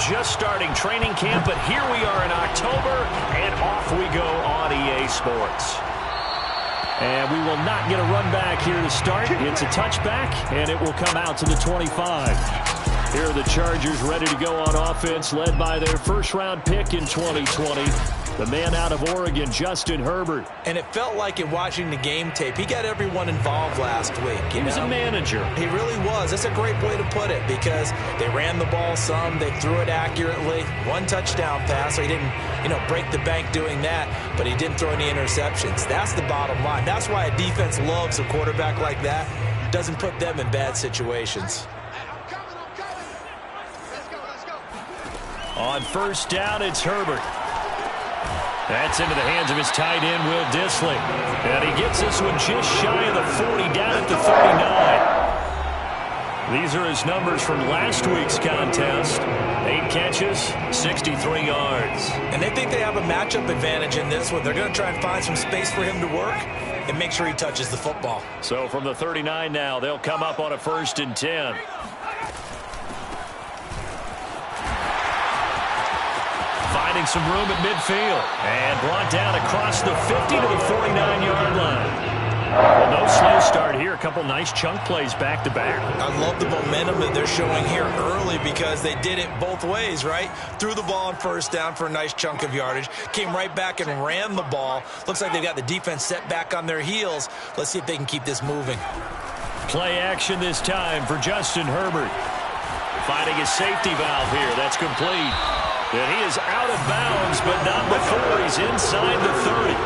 just starting training camp, but here we are in October, and off we go on EA Sports. And we will not get a run back here to start. It's a touchback, and it will come out to the 25. Here are the Chargers ready to go on offense, led by their first-round pick in 2020. The man out of Oregon, Justin Herbert. And it felt like in watching the game tape, he got everyone involved last week. He was a manager. He really was. That's a great way to put it because they ran the ball some. They threw it accurately. One touchdown pass, so he didn't, break the bank doing that, but he didn't throw any interceptions. That's the bottom line. That's why a defense loves a quarterback like that. Doesn't put them in bad situations. On first down, it's Herbert. That's into the hands of his tight end, Will Dissly. And he gets this one just shy of the 40, down at the 39. These are his numbers from last week's contest. 8 catches, 63 yards. And they think they have a matchup advantage in this one. They're going to try and find some space for him to work and make sure he touches the football. So from the 39 now, they'll come up on a 1st and 10. Finding some room at midfield. And brought down across the 50 to the 49-yard line. Well, no slow start here. A couple nice chunk plays back-to-back. I love the momentum that they're showing here early because they did it both ways, right? Threw the ball on first down for a nice chunk of yardage. Came right back and ran the ball. Looks like they've got the defense set back on their heels. Let's see if they can keep this moving. Play action this time for Justin Herbert. Finding his safety valve here. That's complete. And he is out of bounds, but not before he's inside the 30.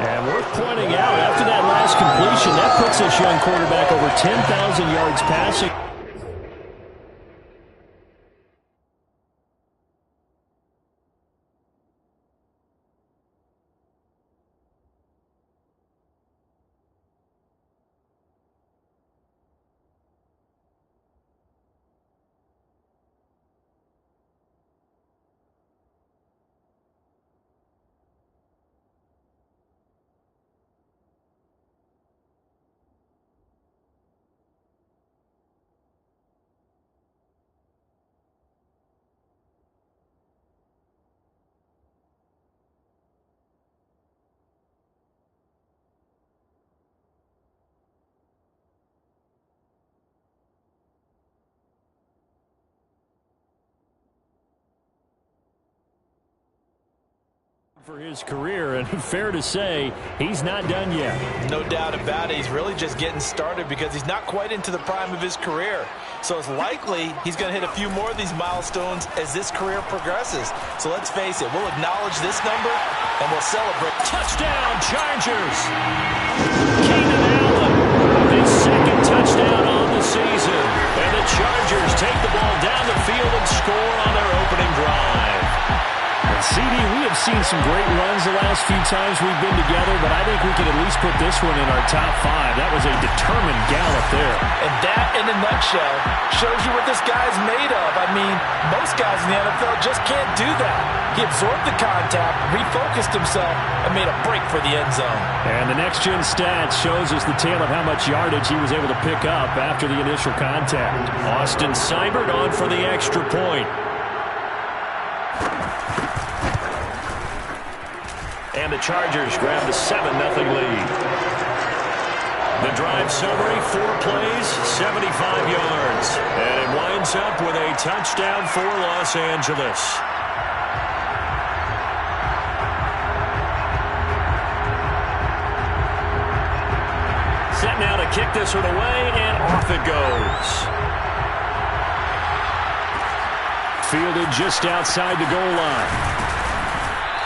And worth pointing out, after that last completion, that puts this young quarterback over 10,000 yards passing. For his career, and fair to say, he's not done yet. No doubt about it. He's really just getting started because he's not quite into the prime of his career. So it's likely he's going to hit a few more of these milestones as this career progresses. So let's face it, we'll acknowledge this number and we'll celebrate. Touchdown, Chargers! Keenan Allen, his second touchdown on the season. And the Chargers take the ball down the field and score on their opening drive. CD, we have seen some great runs the last few times we've been together, but I think we can at least put this one in our top 5. That was a determined gallop there. And that, in a nutshell, shows you what this guy's made of. I mean, most guys in the NFL just can't do that. He absorbed the contact, refocused himself, and made a break for the end zone. And the next-gen stats shows us the tale of how much yardage he was able to pick up after the initial contact. Austin Seibert on for the extra point. And the Chargers grab the 7-0 lead. The drive summary, 4 plays, 75 yards. And it winds up with a touchdown for Los Angeles. Set now to kick this one away, and off it goes. Fielded just outside the goal line.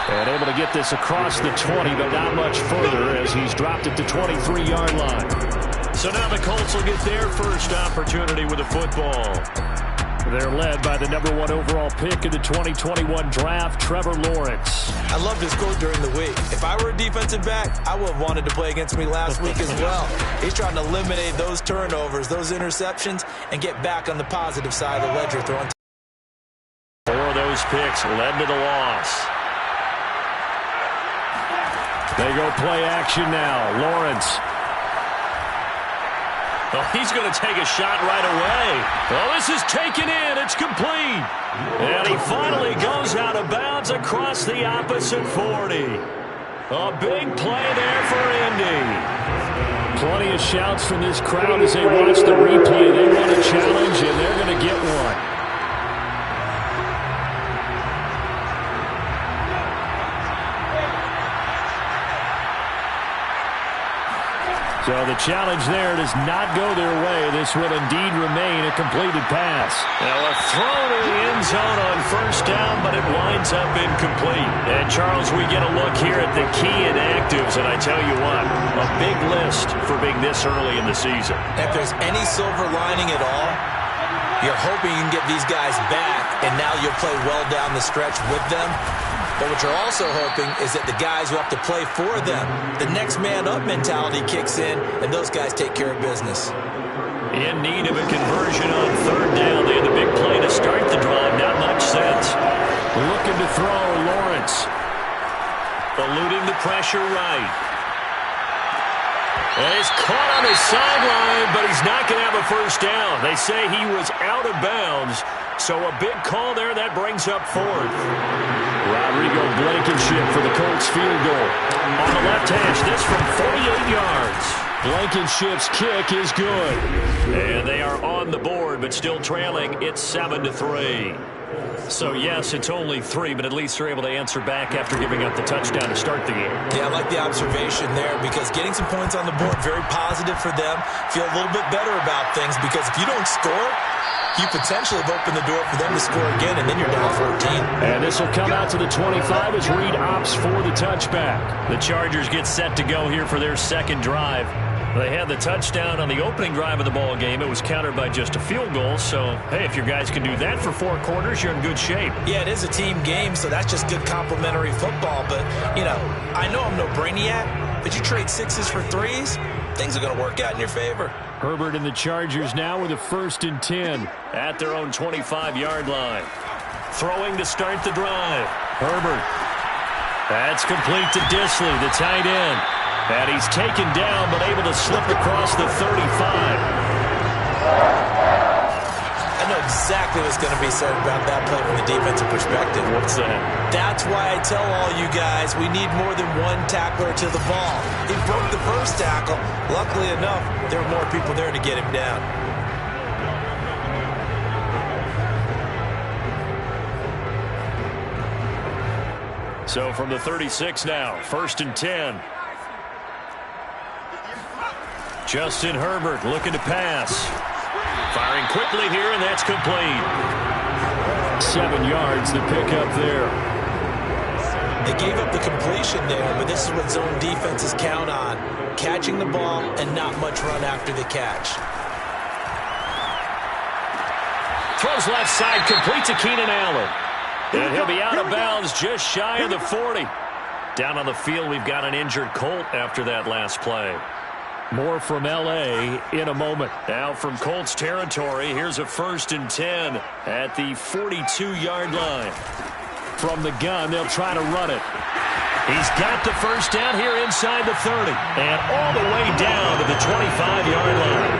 And able to get this across the 20, but not much further as he's dropped it to 23-yard line. So now the Colts will get their first opportunity with the football. They're led by the number 1 overall pick in the 2021 draft, Trevor Lawrence. I loved his quote during the week. If I were a defensive back, I would have wanted to play against me last week as well. He's trying to eliminate those turnovers, those interceptions, and get back on the positive side of the ledger. Throwing 4 of those picks led to the loss. They go play action now. Lawrence. Oh, he's going to take a shot right away. Well, this is taken in. It's complete. And he finally goes out of bounds across the opposite 40. A big play there for Indy. Plenty of shouts from this crowd as they watch the replay. They want a challenge, and they're going to get one. So the challenge there does not go their way. This will indeed remain a completed pass. Now a throw to the end zone on first down, but it winds up incomplete. And Charles, we get a look here at the key inactives, and I tell you what, a big list for being this early in the season. If there's any silver lining at all, you're hoping you can get these guys back, and now you'll play well down the stretch with them. But what you're also hoping is that the guys who have to play for them, the next man up mentality kicks in, and those guys take care of business. In need of a conversion on third down. They had the big play to start the drive. Not much sense. Looking to throw, Lawrence. Eluding the pressure right. And he's caught on his sideline, but he's not going to have a first down. They say he was out of bounds, so a big call there. That brings up fourth. Rodrigo Blankenship for the Colts field goal. On the left hash, this from 48 yards. Blankenship's kick is good. And they are on the board, but still trailing. It's 7-3. So, yes, it's only 3, but at least they're able to answer back after giving up the touchdown to start the game. Yeah, I like the observation there because getting some points on the board, very positive for them. Feel a little bit better about things because if you don't score, you potentially have opened the door for them to score again, and then you're down 14. And this will come out to the 25 as Reed opts for the touchback. The Chargers get set to go here for their second drive. They had the touchdown on the opening drive of the ball game. It was countered by just a field goal. So, hey, if your guys can do that for 4 quarters, you're in good shape. Yeah, it is a team game, so that's just good complementary football. But, you know, I know I'm no brainiac, but you trade 6s for 3s, things are going to work out in your favor. Herbert and the Chargers now with a 1st and 10 at their own 25-yard line. Throwing to start the drive. Herbert. That's complete to Disley, the tight end. And he's taken down, but able to slip across the 35. I know exactly what's going to be said about that play from the defensive perspective. What's that? That's why I tell all you guys we need more than one tackler to the ball. He broke the first tackle. Luckily enough, there were more people there to get him down. So from the 36 now, 1st and 10. Justin Herbert looking to pass. Firing quickly here, and that's complete. 7 yards, the pickup there. They gave up the completion there, but this is what zone defenses count on. Catching the ball and not much run after the catch. Throws left side, complete to Keenan Allen. And he'll be out of bounds just shy of the 40. Down on the field, we've got an injured Colt after that last play. More from L.A. in a moment. Now from Colts territory, here's a 1st and 10 at the 42-yard line. From the gun, they'll try to run it. He's got the first down here inside the 30. And all the way down to the 25-yard line.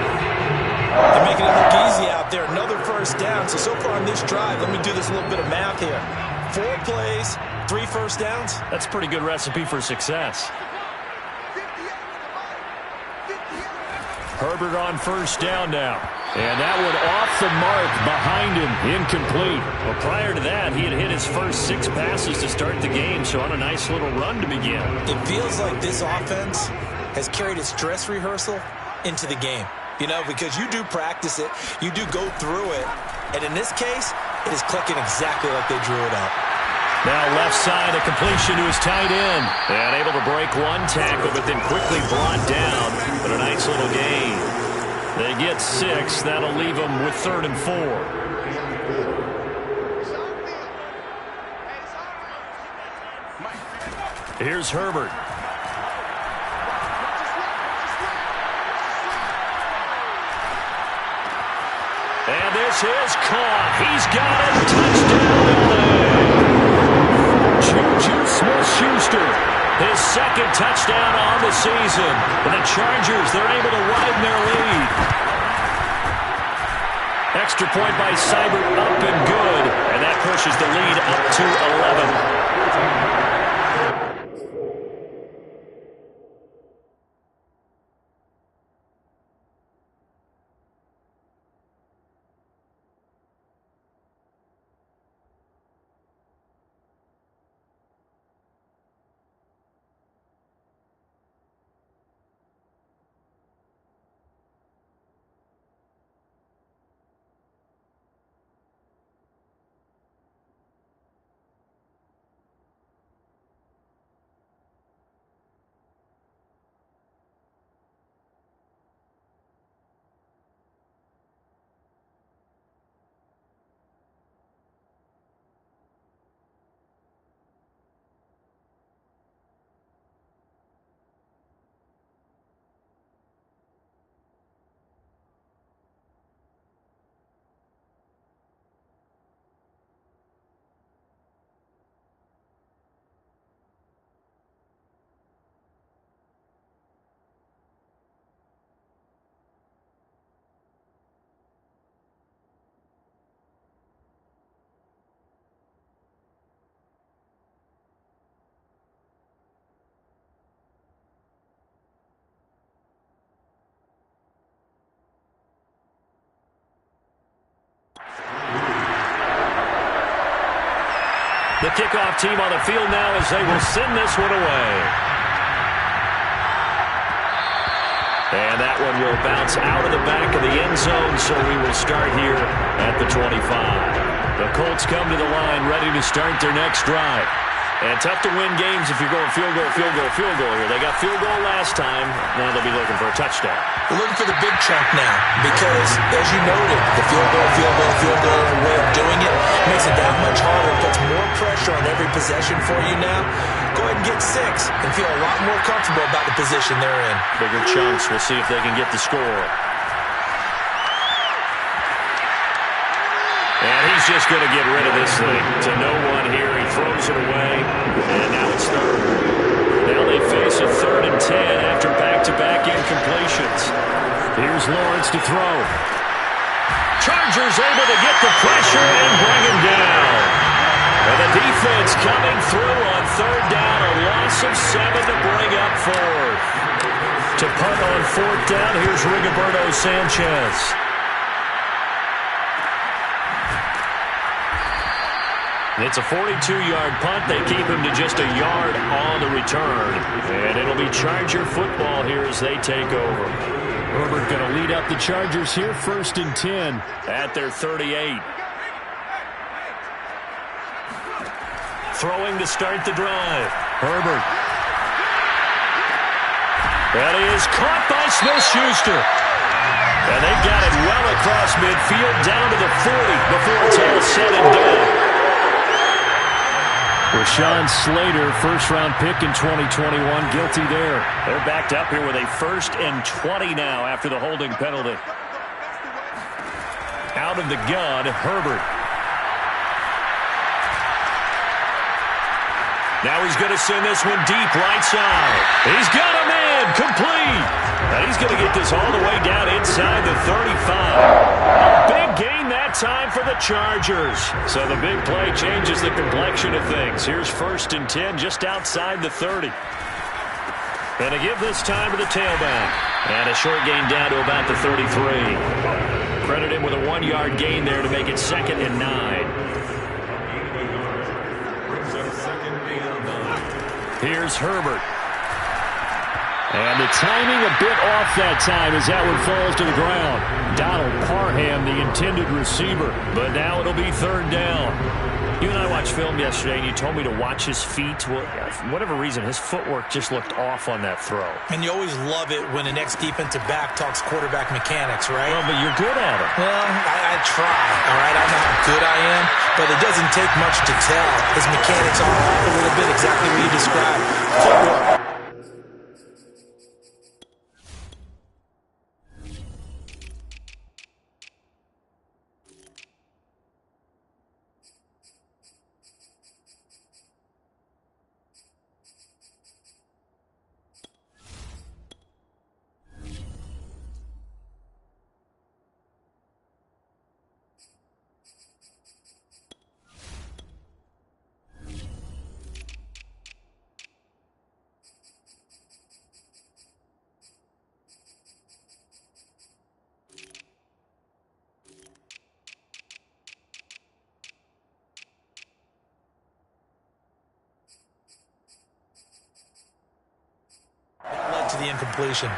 They're making it look easy out there. Another first down. So far on this drive, let me do this little bit of math here. 4 plays, 3 first downs. That's a pretty good recipe for success. Herbert on first down now. And that one off the mark behind him. Incomplete. Well, prior to that, he had hit his first 6 passes to start the game, so on a nice little run to begin. It feels like this offense has carried its dress rehearsal into the game. You know, because you do practice it, you do go through it, and in this case, it is clicking exactly like they drew it up. Now left side, a completion to his tight end. And able to break 1 tackle, but then quickly brought down. But a nice little gain. They get 6. That'll leave them with 3rd and 4. Here's Herbert. And this is caught. He's got it. Touchdown. Juju Smith-Schuster, his 2nd touchdown on the season. And the Chargers, they're able to widen their lead. Extra point by Seibert, up and good. And that pushes the lead up to 11. The kickoff team on the field now as they will send this one away. And that one will bounce out of the back of the end zone, so we will start here at the 25. The Colts come to the line ready to start their next drive. And tough to win games if you're going field goal here. They got field goal last time. Now they'll be looking for a touchdown. They're looking for the big chunk now because, as you noted, the field goal way of doing it makes it that much harder. It puts more pressure on every possession for you now. Go ahead and get 6 and feel a lot more comfortable about the position they're in. Bigger chunks. We'll see if they can get the score. And he's just going to get rid of this thing to no one here. He throws it away, and now it's third. Now they face a 3rd and 10 after back-to-back incompletions. Here's Lawrence to throw. Chargers able to get the pressure and bring him down. And the defense coming through on 3rd down, a loss of 7 to bring up 4th. To punt on 4th down, here's Rigoberto Sanchez. It's a 42-yard punt. They keep him to just a yard on the return. And it'll be Charger football here as they take over. Herbert going to lead up the Chargers here, 1st and 10 at their 38. Throwing to start the drive. Herbert. That is caught by Smith-Schuster. And they got it well across midfield down to the 40 before it's all said and done. Rashawn Slater, first-round pick in 2021, guilty there. They're backed up here with a 1st and 20 now after the holding penalty. Out of the gun, Herbert. Now he's going to send this one deep right side. He's got a man, complete. And he's going to get this all the way down inside the 35. A big gain that time for the Chargers. So the big play changes the complexion of things. Here's 1st and 10 just outside the 30. And to give this time to the tailback. And a short gain down to about the 33. Credit him with a 1-yard gain there to make it 2nd and 9. Here's Herbert. And the timing a bit off that time as that one falls to the ground. Donald Parham, the intended receiver. But now it'll be 3rd down. You and I watched film yesterday, and you told me to watch his feet. Well, for whatever reason, his footwork just looked off on that throw. And you always love it when an ex-defensive back talks quarterback mechanics, right? Well, but you're good at it. Well, I try, all right? I know how good I am, but it doesn't take much to tell. His mechanics are off a little bit, exactly what you described. Footwork. to the incompletion.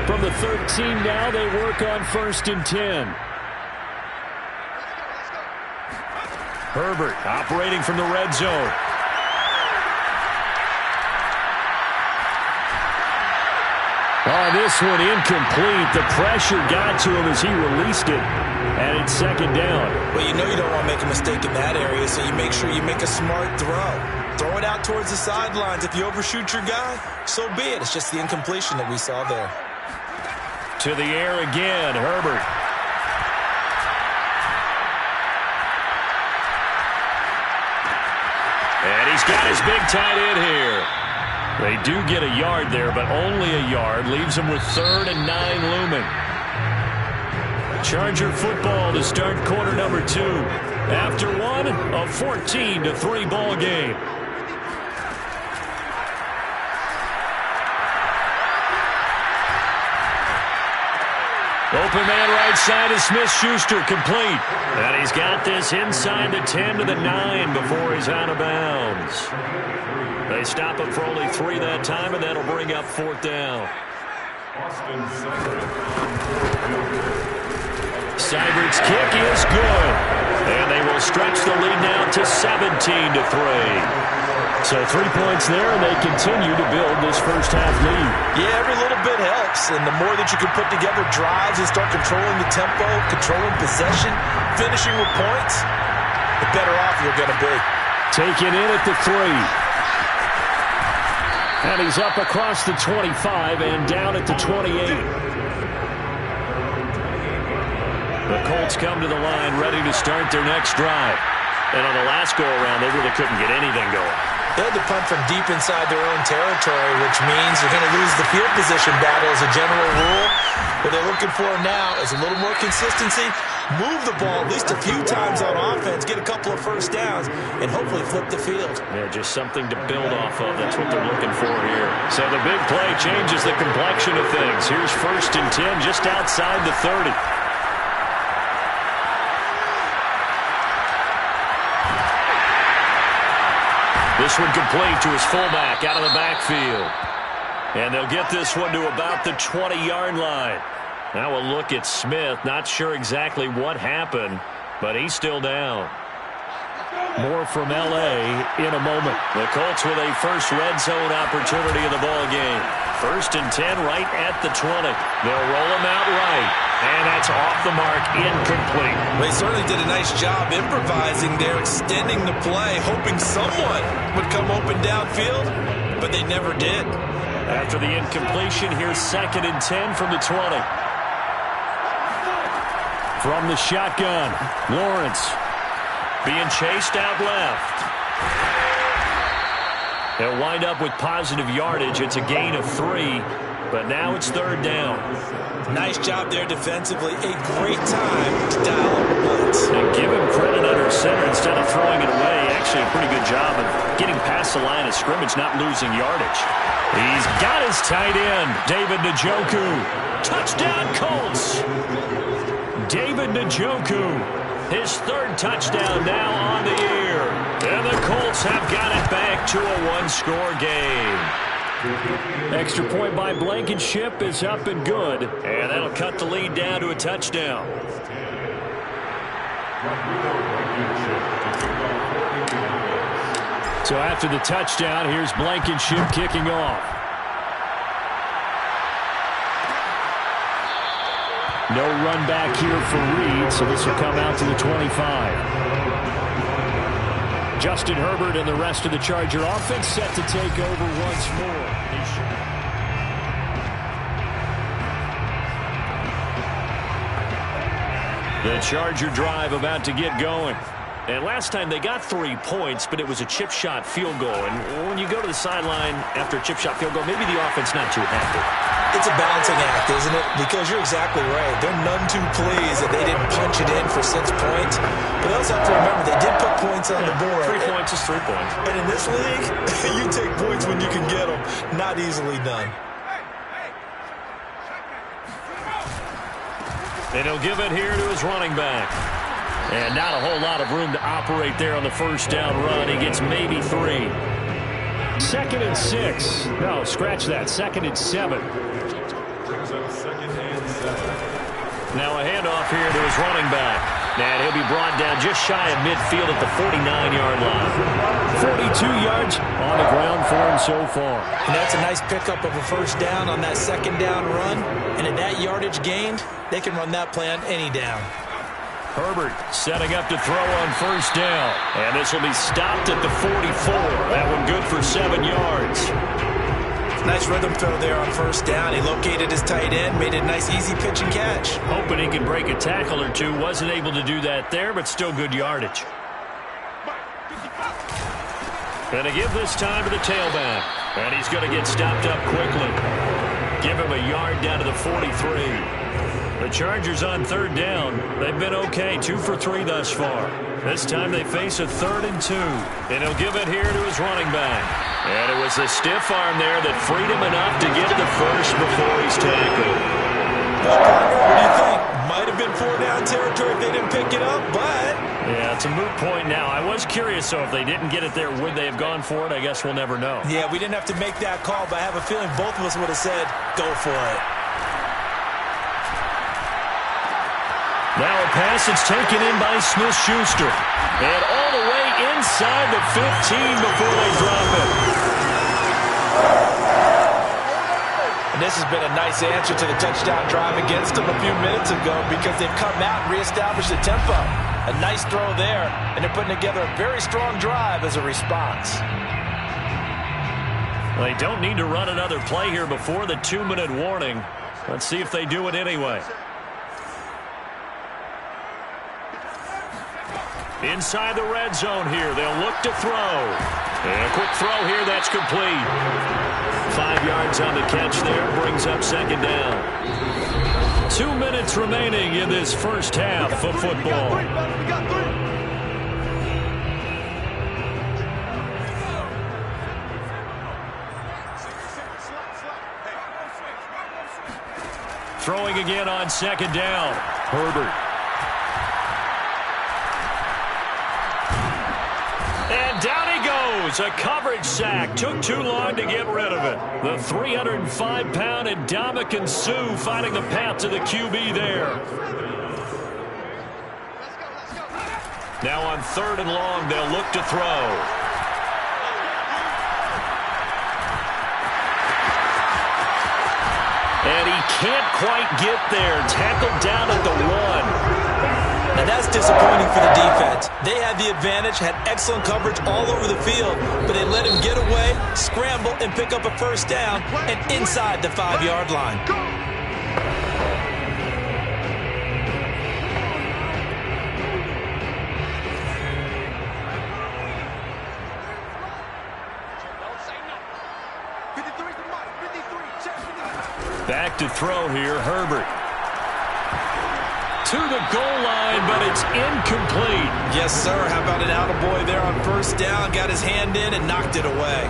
From the 13 now, they work on 1st and 10. Herbert operating from the red zone. Oh, this one incomplete. The pressure got to him as he released it, and it's 2nd down. Well, you know you don't want to make a mistake in that area, so you make sure you make a smart throw. Throw it out towards the sidelines. If you overshoot your guy, so be it. It's just the incompletion that we saw there. To the air again, Herbert. And he's got his big tight end here. They do get a yard there, but only a yard. Leaves them with 3rd and 9 looming. Charger football to start quarter number 2. After one, a 14-3 ball game. Open man right side is Smith-Schuster, complete. And he's got this inside the 10 to the 9 before he's out of bounds. They stop him for only 3 that time, and that'll bring up 4th down. Seibert's kick is good. And they will stretch the lead now to 17-3. So 3 points there, and they continue to build this first half lead. Yeah, every little bit helps, and the more that you can put together drives and start controlling the tempo, controlling possession, finishing with points, the better off you're going to be. Taken in at the 3. And he's up across the 25 and down at the 28. The Colts come to the line ready to start their next drive. And on the last go-around, they really couldn't get anything going. They had to punt from deep inside their own territory, which means you're going to lose the field position battle as a general rule. What they're looking for now is a little more consistency, move the ball at least a few times on offense, get a couple of first downs, and hopefully flip the field. Yeah, just something to build off of. That's what they're looking for here. So the big play changes the complexion of things. Here's 1st and 10 just outside the 30. This one complete to his fullback out of the backfield. And they'll get this one to about the 20-yard line. Now a look at Smith. Not sure exactly what happened, but he's still down. More from L.A. in a moment. The Colts with a first red zone opportunity in the ball game. 1st and 10 right at the 20. They'll roll him out right. And that's off the mark, incomplete. They certainly did a nice job improvising there, extending the play, hoping someone would come open downfield, but they never did. After the incompletion, here's 2nd and 10 from the 20. From the shotgun, Lawrence being chased out left. They'll wind up with positive yardage. It's a gain of 3, but now it's 3rd down. Nice job there defensively. A great time to dial up a blitz. And give him credit under center instead of throwing it away. Actually, a pretty good job of getting past the line of scrimmage, not losing yardage. He's got his tight end, David Njoku. Touchdown, Colts. David Njoku, his 3rd touchdown now on the year. And the Colts have got it back to a 1-score game. Extra point by Blankenship is up and good. And that'll cut the lead down to a touchdown. So after the touchdown, here's Blankenship kicking off. No run back here for Reed, so this will come out to the 25. Justin Herbert and the rest of the Charger offense set to take over once more. The Charger drive about to get going. And last time they got 3 points, but it was a chip shot field goal. And when you go to the sideline after a chip shot field goal, maybe the offense not too happy. It's a balancing act, isn't it? Because you're exactly right. They're none too pleased that they didn't punch it in for 6 points. But they also have to remember they did put points on the board. 3 points is 3 points. And in this league, you take points when you can get them. Not easily done. And he'll give it here to his running back. And not a whole lot of room to operate there on the 1st down run. He gets maybe 3. 2nd and 6. No, scratch that. 2nd and 7. Now a handoff here to his running back. And he'll be brought down just shy of midfield at the 49-yard line. 42 yards on the ground for him so far. And that's a nice pickup of a 1st down on that 2nd down run. And at that yardage gained, they can run that play on any down. Herbert setting up to throw on 1st down. And this will be stopped at the 44. That one good for 7 yards. Nice rhythm throw there on 1st down. He located his tight end, made a nice easy pitch and catch. Hoping he can break a tackle or two. Wasn't able to do that there, but still good yardage. And to give this time to the tailback. And he's going to get stopped up quickly. Give him a yard down to the 43. The Chargers on 3rd down. They've been okay, 2 for 3 thus far. This time they face a 3rd and 2. And he'll give it here to his running back. And it was a stiff arm there that freed him enough to get the 1st before he's tackled. What do you think? Might have been 4-down territory if they didn't pick it up, but... Yeah, it's a moot point now. I was curious, so if they didn't get it there, would they have gone for it? I guess we'll never know. Yeah, we didn't have to make that call, but I have a feeling both of us would have said, go for it. Now a pass that's taken in by Smith-Schuster. And all the way inside the 15 before they drop it. And this has been a nice answer to the touchdown drive against them a few minutes ago because they've come out and reestablished the tempo. A nice throw there, and they're putting together a very strong drive as a response. Well, they don't need to run another play here before the 2-minute warning. Let's see if they do it anyway. Inside the red zone here. They'll look to throw. And a quick throw here. That's complete. 5 yards on the catch there. Brings up 2nd down. 2 minutes remaining in this 1st half of football. Throwing again on 2nd down. Herbert. And down he goes. A coverage sack. Took too long to get rid of it. The 305-pound Ndamukong Suh finding the path to the QB there. Now on 3rd and long, they'll look to throw. And he can't quite get there. Tackled down at the 1. Now that's disappointing for the defense. They had the advantage, had excellent coverage all over the field, but they let him get away, scramble, and pick up a 1st down, and inside the 5-yard line. Back to throw here, Herbert. To the goal line, but it's incomplete. Yes, sir. How about an attaboy there on first down? Got his hand in and knocked it away.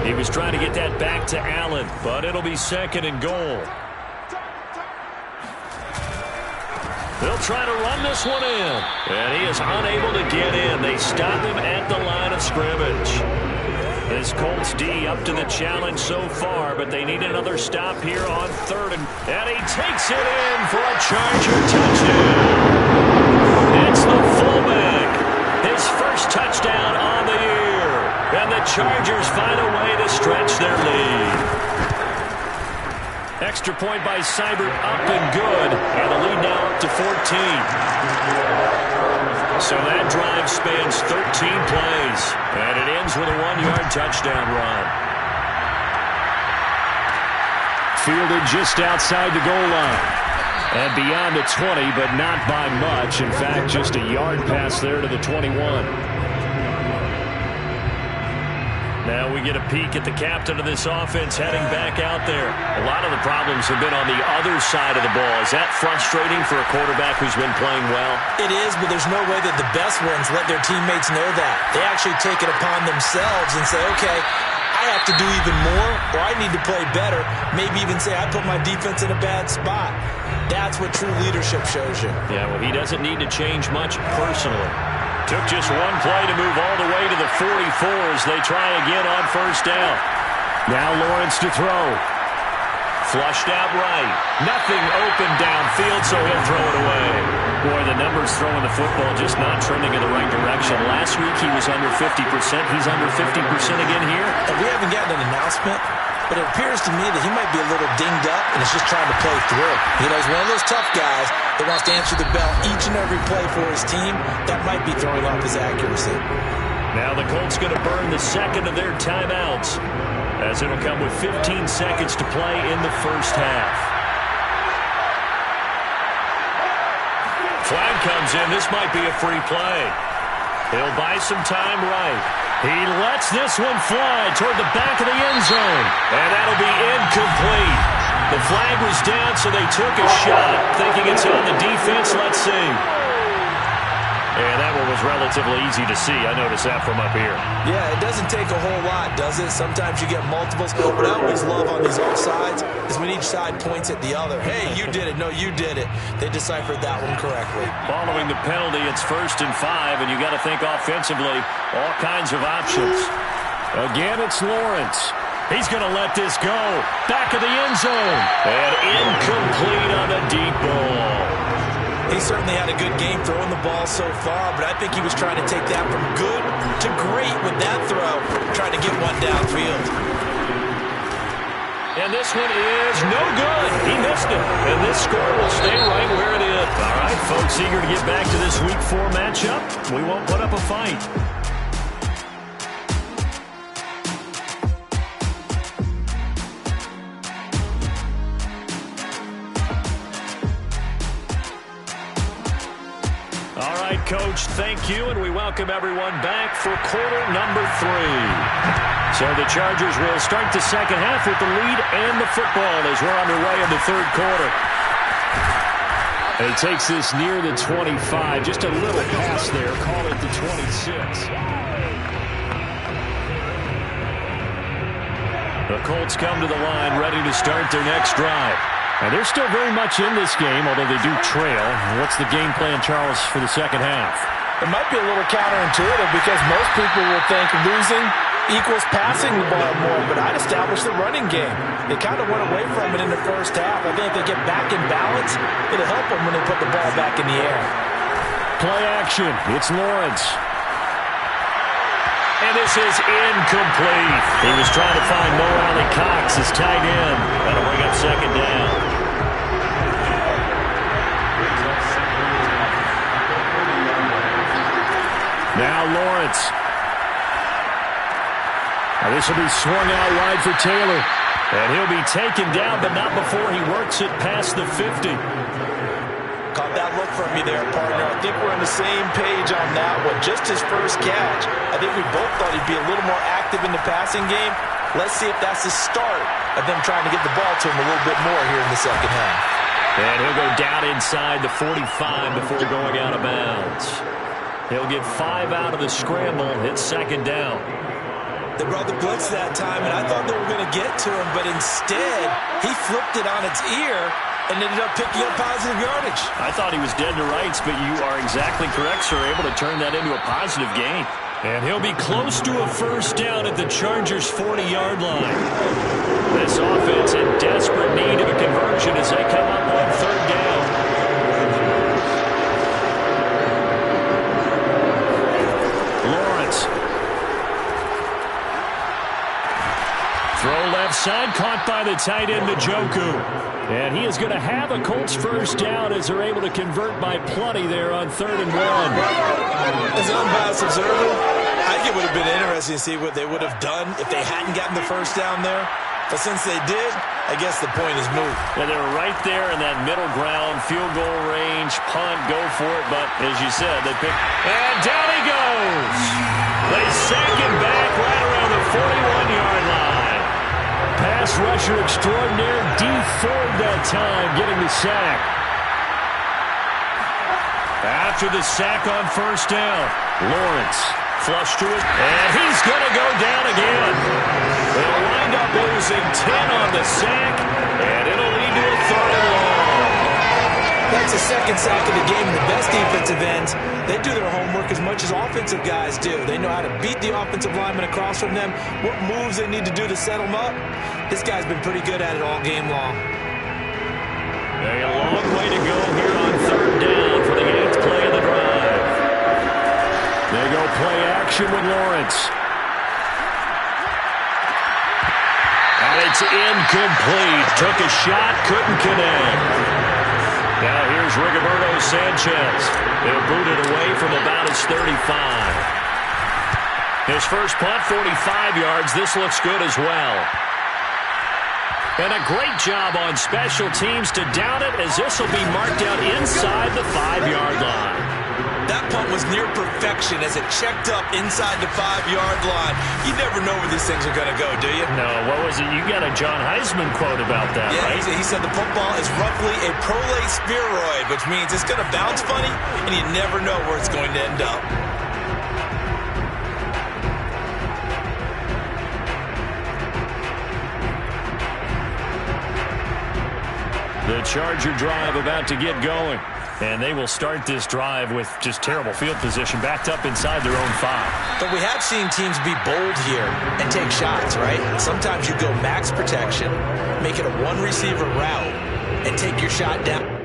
He was trying to get that back to Allen, but it'll be 2nd and goal. They'll try to run this one in, and he is unable to get in. They stop him at the line of scrimmage. This Colts D up to the challenge so far, but they need another stop here on 3rd, and he takes it in for a Charger touchdown. It's the fullback. His first touchdown on the year, and the Chargers find a way to stretch their lead. Extra point by Seibert up and good, and the lead now up to 14. So that drive spans 13 plays, and it ends with a 1-yard touchdown run. Fielded just outside the goal line. And beyond the 20, but not by much. In fact, just a yard pass there to the 21. Now we get a peek at the captain of this offense heading back out there. A lot of the problems have been on the other side of the ball. Is that frustrating for a quarterback who's been playing well? It is, but there's no way that the best ones let their teammates know that. They actually take it upon themselves and say, okay, I have to do even more, or I need to play better. Maybe even say I put my defense in a bad spot. That's what true leadership shows you. Yeah, well, he doesn't need to change much personally. Took just one play to move all the way to the 44 as they try again on first down. Now Lawrence to throw. Flushed out right. Nothing open downfield, so he'll throw it away. Boy, the numbers throwing the football just not trending in the right direction. Last week he was under 50%. He's under 50% again here. And we haven't gotten an announcement, but it appears to me that he might be a little dinged up and is just trying to play through. You know, he's one of those tough guys that wants to answer the bell each and every play for his team. That might be throwing off his accuracy. Now the Colts going to burn the second of their timeouts, as it'll come with 15 seconds to play in the first half. Flag comes in. This might be a free play. He'll buy some time right. He lets this one fly toward the back of the end zone, and that'll be incomplete. The flag was down, so they took a shot, thinking it's on the defense. Let's see. And that one was relatively easy to see. I noticed that from up here. Yeah, it doesn't take a whole lot, does it? Sometimes you get multiples. What I always love on these offsides is when each side points at the other. Hey, you did it. No, you did it. They deciphered that one correctly. Following the penalty, it's 1st and 5, and you got to think offensively, all kinds of options. Again, it's Lawrence. He's going to let this go. Back of the end zone. And incomplete on a deep ball. He certainly had a good game throwing the ball so far, but I think he was trying to take that from good to great with that throw, trying to get one downfield. And this one is no good. He missed it. And this score will stay right where it is. All right, folks, eager to get back to this Week 4 matchup. We won't put up a fight. Coach, thank you, and we welcome everyone back for quarter number 3. So the Chargers will start the second half with the lead and the football as we're underway in the 3rd quarter. And he takes this near the 25, just a little pass there, call it the 26. The Colts come to the line ready to start their next drive. And they're still very much in this game, although they do trail. What's the game plan, Charles, for the second half? It might be a little counterintuitive because most people will think losing equals passing the ball more, but I'd establish the running game. They kind of went away from it in the first half. I think if they get back in balance, it'll help them when they put the ball back in the air. Play action. It's Lawrence. And this is incomplete. He was trying to find Mo Alley Cox as tight end. That'll bring up second down. Now Lawrence. Now this will be swung out wide for Taylor. And he'll be taken down, but not before he works it past the 50. Caught that look from me there, partner. I think we're on the same page on that one. Just his first catch. I think we both thought he'd be a little more active in the passing game. Let's see if that's the start of them trying to get the ball to him a little bit more here in the second half. And he'll go down inside the 45 before going out of bounds. He'll get 5 out of the scramble. It's second down. They brought the blitz that time, and I thought they were going to get to him, but instead he flipped it on its ear and ended up picking up positive yardage. I thought he was dead to rights, but you are exactly correct, sir. Able to turn that into a positive gain. And he'll be close to a first down at the Chargers' 40-yard line. This offense in desperate need of a conversion as they come up on third down. Lawrence. Throw left side, caught by the tight end, Njoku. And he is going to have a Colts first down as they're able to convert by plenty there on 3rd and 1. As an unbiased observer, I think it would have been interesting to see what they would have done if they hadn't gotten the first down there. But since they did, I guess the point is moot. Yeah, they were right there in that middle ground, field goal range, punt, go for it. But as you said, they picked. And down he goes. They sack him back right around the 41-yard line. Pass rusher extraordinaire, Dee Ford that time, getting the sack. After the sack on first down, Lawrence flush to it, and he's going to go down again. They'll wind up losing 10 on the sack, and it'll lead to a 3rd and long. That's the second sack of the game. The best defensive ends, they do their homework as much as offensive guys do. They know how to beat the offensive lineman across from them, what moves they need to do to set them up. This guy's been pretty good at it all game long. A long way to go here on 3rd down for the 8th play of the drive. They go play action with Lawrence. And it's incomplete. Took a shot, couldn't connect. Now here's Rigoberto Sanchez. They'll boot it away from about his 35. His first punt, 45 yards. This looks good as well. And a great job on special teams to down it, as this will be marked out inside the 5-yard line. That punt was near perfection as it checked up inside the 5-yard line. You never know where these things are going to go, do you? No, what was it? You got a John Heisman quote about that, yeah, right? He said the football is roughly a prolate spheroid, which means it's going to bounce funny, and you never know where it's going to end up. The Charger drive about to get going. And they will start this drive with just terrible field position, backed up inside their own 5. But we have seen teams be bold here and take shots, right? Sometimes you go max protection, make it a one-receiver route, and take your shot down.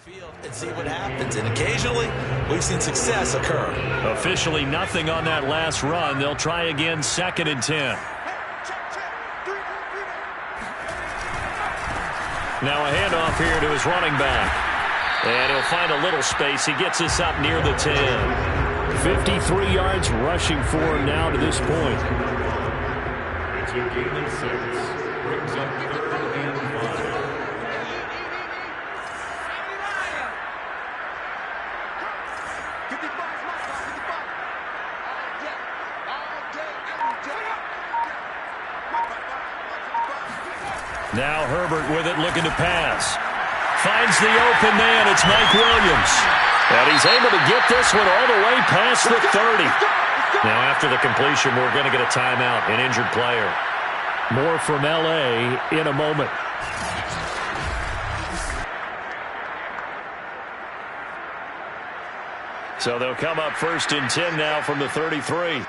Field and see what happens, and occasionally we've seen success occur. Officially nothing on that last run. They'll try again, 2nd and 10. Now a handoff here to his running back, and he'll find a little space. He gets us up near the 10. 53 yards rushing for him now to this point. It's a gain of 6. Brings up 3rd and 5. Now Herbert with it, looking to pass. Finds the open man. It's Mike Williams. And he's able to get this one all the way past the 30. Now, after the completion, we're going to get a timeout, an injured player. More from L.A. in a moment. So they'll come up 1st and 10 now from the 33.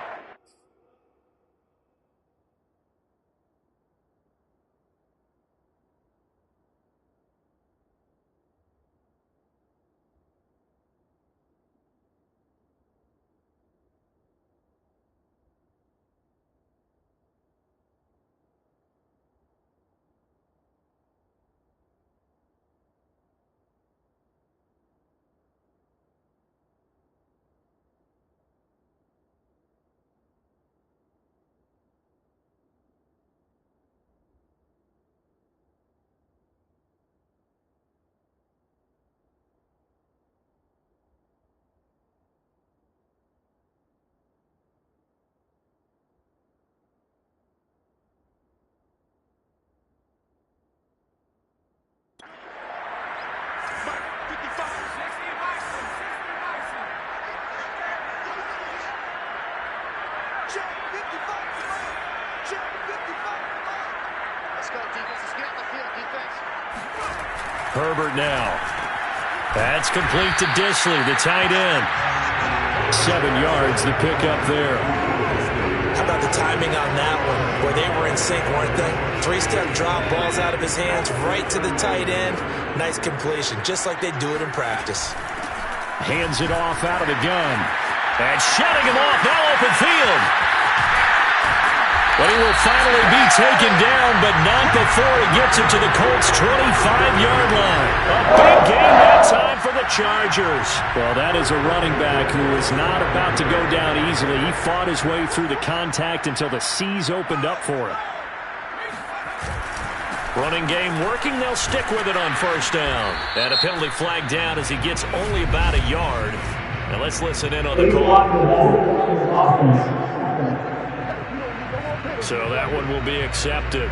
Herbert now. That's complete to Disley, the tight end. 7 yards, the pickup there. How about the timing on that one, where they were in sync, weren't they? 3-step drop, balls out of his hands, right to the tight end. Nice completion, just like they do it in practice. Hands it off out of the gun. And shutting him off, now open field. But he will finally be taken down, but not before he gets it to the Colts' 25-yard line. A big game that time for the Chargers. Well, that is a running back who is not about to go down easily. He fought his way through the contact until the seas opened up for him. Running game working. They'll stick with it on 1st down. And a penalty flag down as he gets only about a yard. Now let's listen in on the call. So that one will be accepted.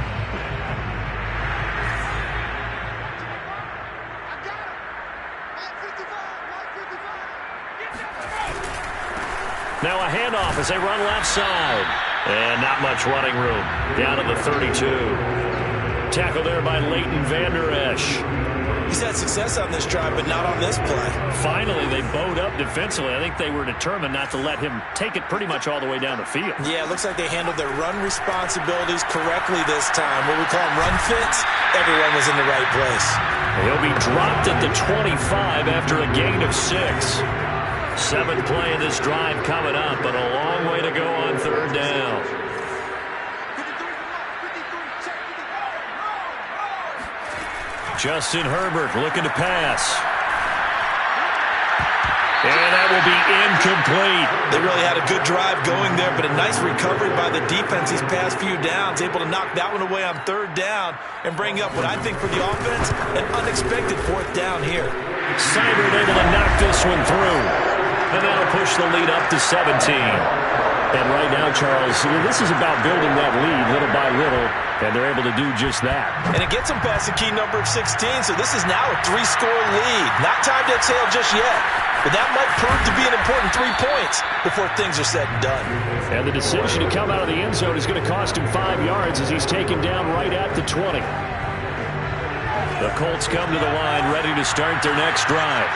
Now a handoff as they run left side. And not much running room. Down to the 32. Tackle there by Leighton Vander Esch. He's had success on this drive, but not on this play. Finally, they bowed up defensively. I think they were determined not to let him take it pretty much all the way down the field. Yeah, it looks like they handled their run responsibilities correctly this time. What we call them run fits, everyone was in the right place. He'll be dropped at the 25 after a gain of 6. 7th play of this drive coming up, but a long way to go on 3rd down. Justin Herbert looking to pass. And that will be incomplete. They really had a good drive going there, but a nice recovery by the defense these past few downs, able to knock that one away on 3rd down and bring up what I think for the offense, an unexpected 4th down here. Seibert able to knock this one through. And that'll push the lead up to 17. And right now, Charles, this is about building that lead little by little, and they're able to do just that. And it gets them past the key number of 16, so this is now a 3-score lead. Not time to exhale just yet, but that might prove to be an important 3 points before things are said and done. And the decision to come out of the end zone is going to cost him 5 yards as he's taken down right at the 20. The Colts come to the line ready to start their next drive.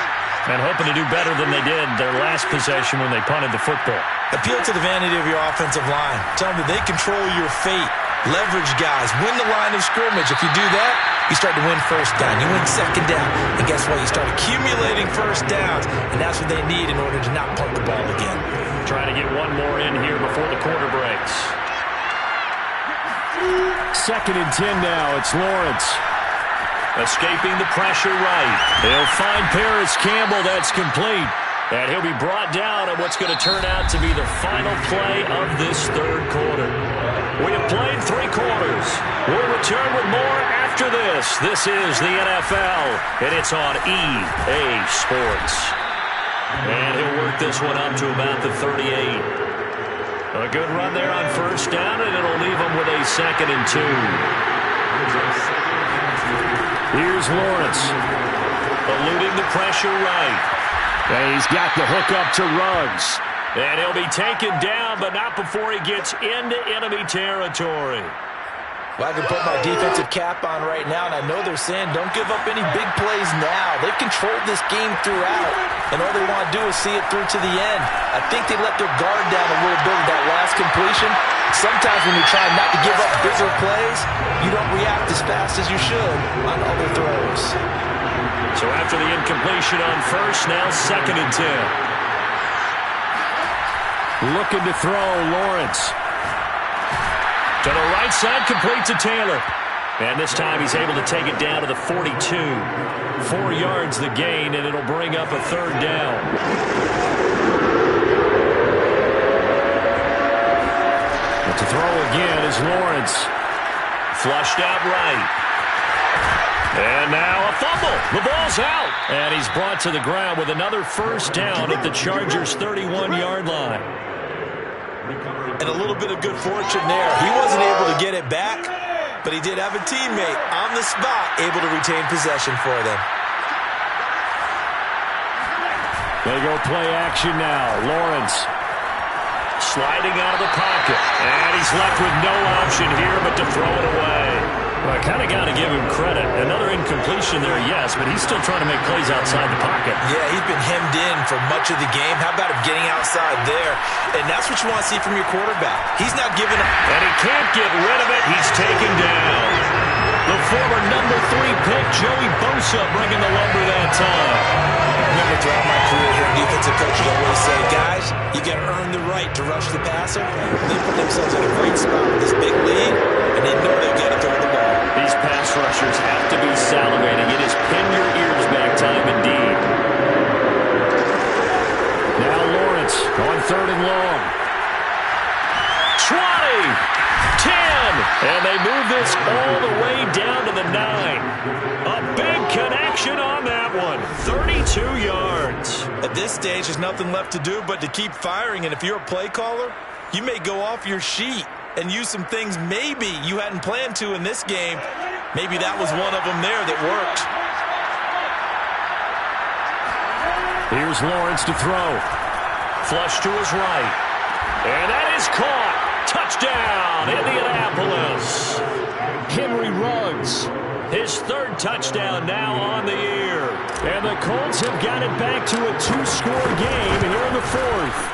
And hoping to do better than they did their last possession when they punted the football. Appeal to the vanity of your offensive line. Tell them that they control your fate. Leverage guys. Win the line of scrimmage. If you do that, you start to win 1st down. You win 2nd down. And guess what? You start accumulating 1st downs. And that's what they need in order to not punt the ball again. Trying to get one more in here before the quarter breaks. 2nd and 10 now. It's Lawrence. Escaping the pressure right. They'll find Paris Campbell. That's complete. And he'll be brought down at what's going to turn out to be the final play of this 3rd quarter. We have played 3 quarters. We'll return with more after this. This is the NFL, and it's on EA Sports. And he'll work this one up to about the 38. A good run there on 1st down, and it'll leave them with a 2nd and 2. Here's Lawrence, eluding the pressure right. And he's got the hook up to Ruggs. And he'll be taken down, but not before he gets into enemy territory. Well, I can put my defensive cap on right now, and I know they're saying don't give up any big plays now. They've controlled this game throughout, and all they want to do is see it through to the end. I think they let their guard down a little bit with that last completion. Sometimes when you're trying not to give up bigger plays, you don't react as fast as you should on other throws. So after the incompletion on first, now 2nd and 10. Looking to throw, Lawrence. To the right side, complete to Taylor. And this time he's able to take it down to the 42. 4 yards the gain, and it'll bring up a 3rd down. But to throw again is Lawrence. Flushed out right. And now a fumble. The ball's out. And he's brought to the ground with another 1st down at the Chargers' 31-yard line. And a little bit of good fortune there. He wasn't able to get it back, but he did have a teammate on the spot able to retain possession for them. They go play action now. Lawrence sliding out of the pocket. And he's left with no option here but to throw it away. Well, I kind of got to give him credit. Another incompletion there, yes, but he's still trying to make plays outside the pocket. Yeah, he's been hemmed in for much of the game. How about him getting outside there? And that's what you want to see from your quarterback. He's not giving up. And he can't get rid of it. He's taken down. The former number 3 pick, Joey Bosa, bringing the lumber that time. Remember, throughout my career here, defensive coaches always say, guys, you got to earn the right to rush the passer. They put themselves in a great spot with this big lead, and they know they've got to throw the ball. These pass rushers have to be salivating. It is pin your ears back time indeed. Now Lawrence on 3rd and long. 20, 10, and they move this all the way down to the 9. A big connection on that one. 32 yards. At this stage, there's nothing left to do but to keep firing, and if you're a play caller, you may go off your sheet and use some things maybe you hadn't planned to in this game. Maybe that was one of them there that worked. Here's Lawrence to throw. Flush to his right. And that is caught. Touchdown, Indianapolis. Henry Ruggs, his 3rd touchdown now on the year. And the Colts have got it back to a 2-score game here in the 4th.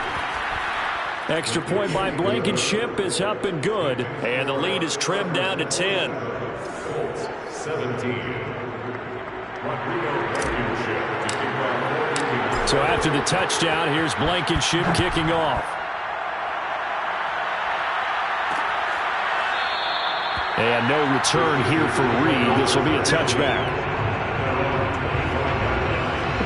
Extra point by Blankenship is up and good. And the lead is trimmed down to 10. 17. So after the touchdown, here's Blankenship kicking off. And no return here for Reed. This will be a touchback.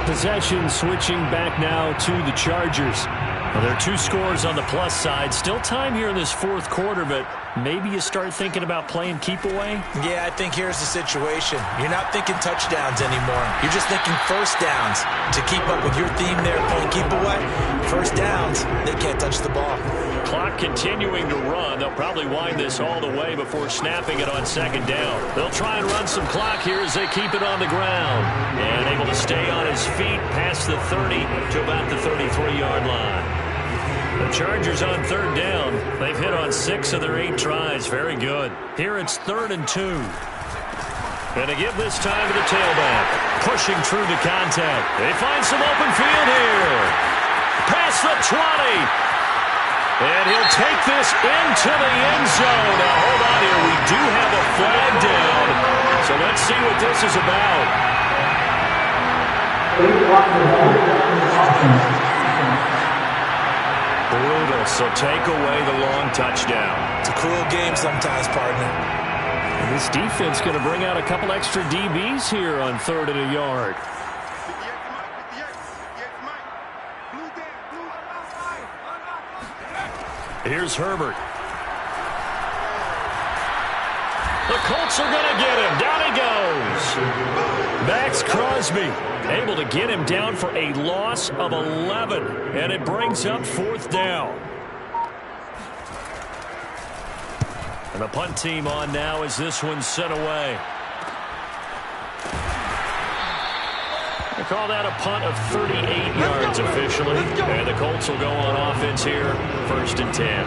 Possession switching back now to the Chargers. Well, there are 2 scores on the plus side. Still time here in this 4th quarter, but maybe you start thinking about playing keep away? Yeah, I think here's the situation. You're not thinking touchdowns anymore. You're just thinking 1st downs. To keep up with your theme there, playing keep away, 1st downs, they can't touch the ball. Clock continuing to run. They'll probably wind this all the way before snapping it on 2nd down. They'll try and run some clock here as they keep it on the ground. And able to stay on his feet past the 30 to about the 33-yard line. The Chargers on 3rd down. They've hit on 6 of their 8 tries. Very good. Here it's 3rd and 2. And to give this time to the tailback. Pushing through the contact. They find some open field here. Past the 20. And he'll take this into the end zone. Now, hold on here. We do have a flag down. So let's see what this is about. Brutal, so take away the long touchdown. It's a cruel game sometimes, partner. And this defense going to bring out a couple extra DBs here on 3rd and a yard. Here's Herbert. The Colts are going to get him. Down he goes. Max Crosby able to get him down for a loss of 11. And it brings up 4th down. And the punt team on now as this one's sent away. Call that a punt of 38 yards officially. And the Colts will go on offense here, 1st and 10.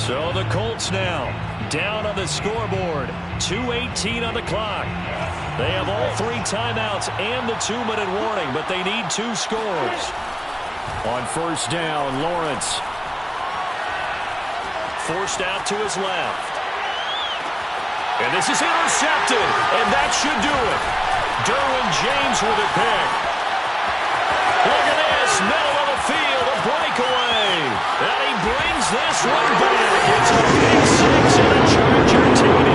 So the Colts now down on the scoreboard. 2:18 on the clock. They have all 3 timeouts and the 2-minute warning, but they need 2 scores. On 1st down, Lawrence. Forced out to his left. And this is intercepted, and that should do it. Derwin James with a pick. Look at this, middle of the field, a breakaway. And he brings this one back. It's a big 6 and a Charger TD.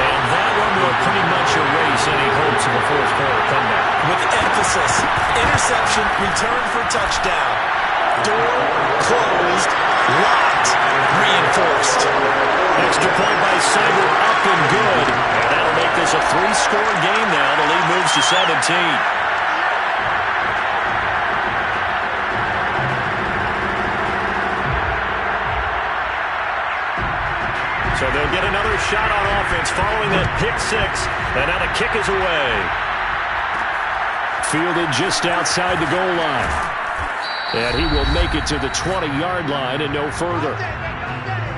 And that one will pretty much erase any hopes of a fourth-quarter comeback. With emphasis, interception, return for touchdown. Door closed, locked, reinforced. Extra point by Seibert, up and good. And that'll make this a 3-score game now. The lead moves to 17. So they'll get another shot on offense following that pick 6. And now the kick is away. Fielded just outside the goal line. And he will make it to the 20-yard line and no further.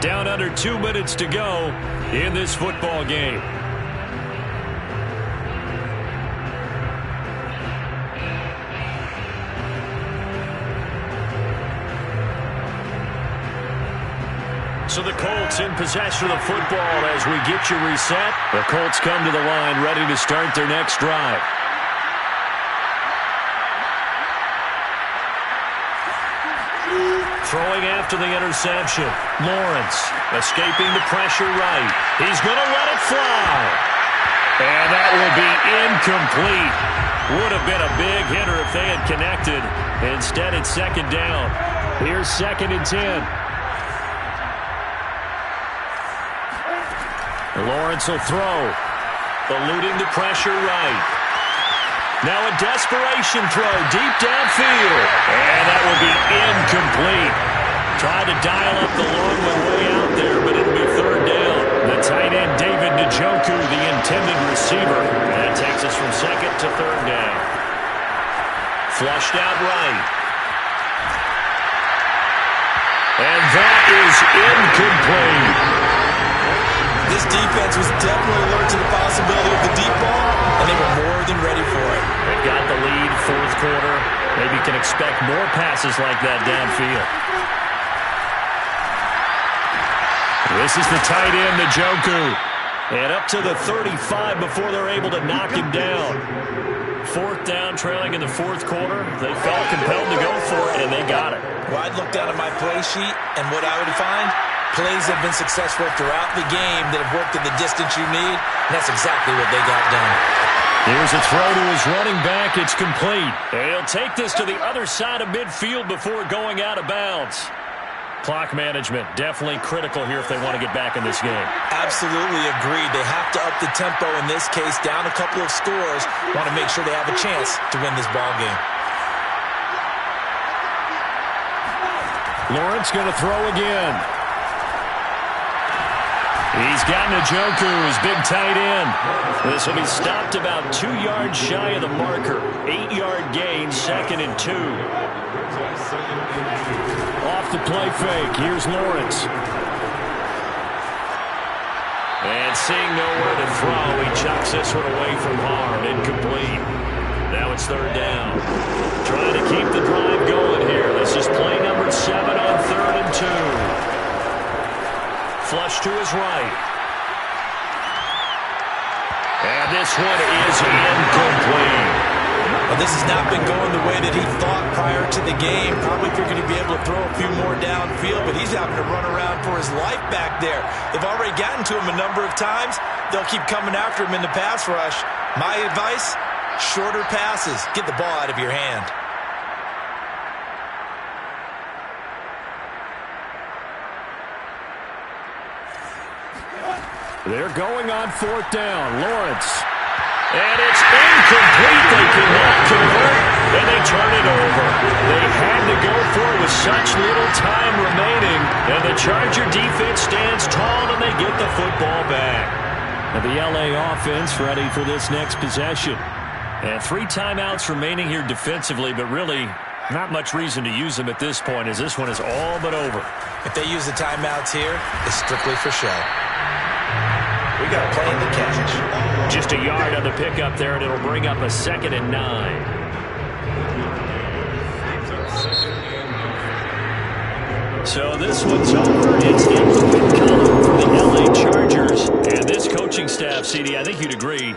Down under 2 minutes to go in this football game. So the Colts in possession of the football as we get you reset. The Colts come to the line ready to start their next drive. Throwing after the interception. Lawrence escaping the pressure right. He's going to let it fly. And that will be incomplete. Would have been a big hitter if they had connected. Instead, it's 2nd down. Here's 2nd and 10. Lawrence will throw. Eluding the pressure right. Now a desperation throw deep downfield. And that will be incomplete. Tried to dial up the long one way out there, but it'll be 3rd down. The tight end, David Njoku, the intended receiver. That takes us from 2nd to 3rd down. Flushed out right. And that is incomplete. This defense was definitely alert to the possibility of the deep ball, and they were more than ready for it. They've got the lead, 4th quarter. Maybe can expect more passes like that downfield. This is the tight end, Njoku. And up to the 35 before they're able to knock him down. 4th down, trailing in the 4th quarter. They felt compelled to go for it, and they got it. Well, I'd look down at my play sheet, and what I would find, plays have been successful throughout the game that have worked at the distance you need, and that's exactly what they got done. Here's a throw to his running back. It's complete. And he'll take this to the other side of midfield before going out of bounds. Clock management definitely critical here if they want to get back in this game. Absolutely agreed. They have to up the tempo in this case, down a couple of scores. Want to make sure they have a chance to win this ball game. Lawrence going to throw again. He's got Njoku, his big tight end. This will be stopped about 2 yards shy of the marker. 8-yard gain, 2nd and 2. Off the play fake, here's Lawrence. And seeing nowhere to throw, he chucks this one away from harm. Incomplete. Now it's 3rd down. Trying to keep the drive going here. This is play number 7 on 3rd and 2. Flush to his right. And this one is incomplete. Well, this has not been going the way that he thought prior to the game. Probably figured he'd be able to throw a few more downfield, but he's having to run around for his life back there. They've already gotten to him a number of times. They'll keep coming after him in the pass rush. My advice, shorter passes. Get the ball out of your hand. They're going on 4th down. Lawrence. And it's incomplete. They cannot convert, and they turn it over. They had to go for it with such little time remaining, and the Charger defense stands tall, and they get the football back. And the LA offense ready for this next possession. And 3 timeouts remaining here defensively, but really not much reason to use them at this point, as this one is all but over. If they use the timeouts here, it's strictly for show. We got a play in the catch. Just a yard on the pickup there, and it'll bring up a 2nd and 9. So this one's over. It's in the win column for the LA Chargers. And this coaching staff, CD, I think you'd agree,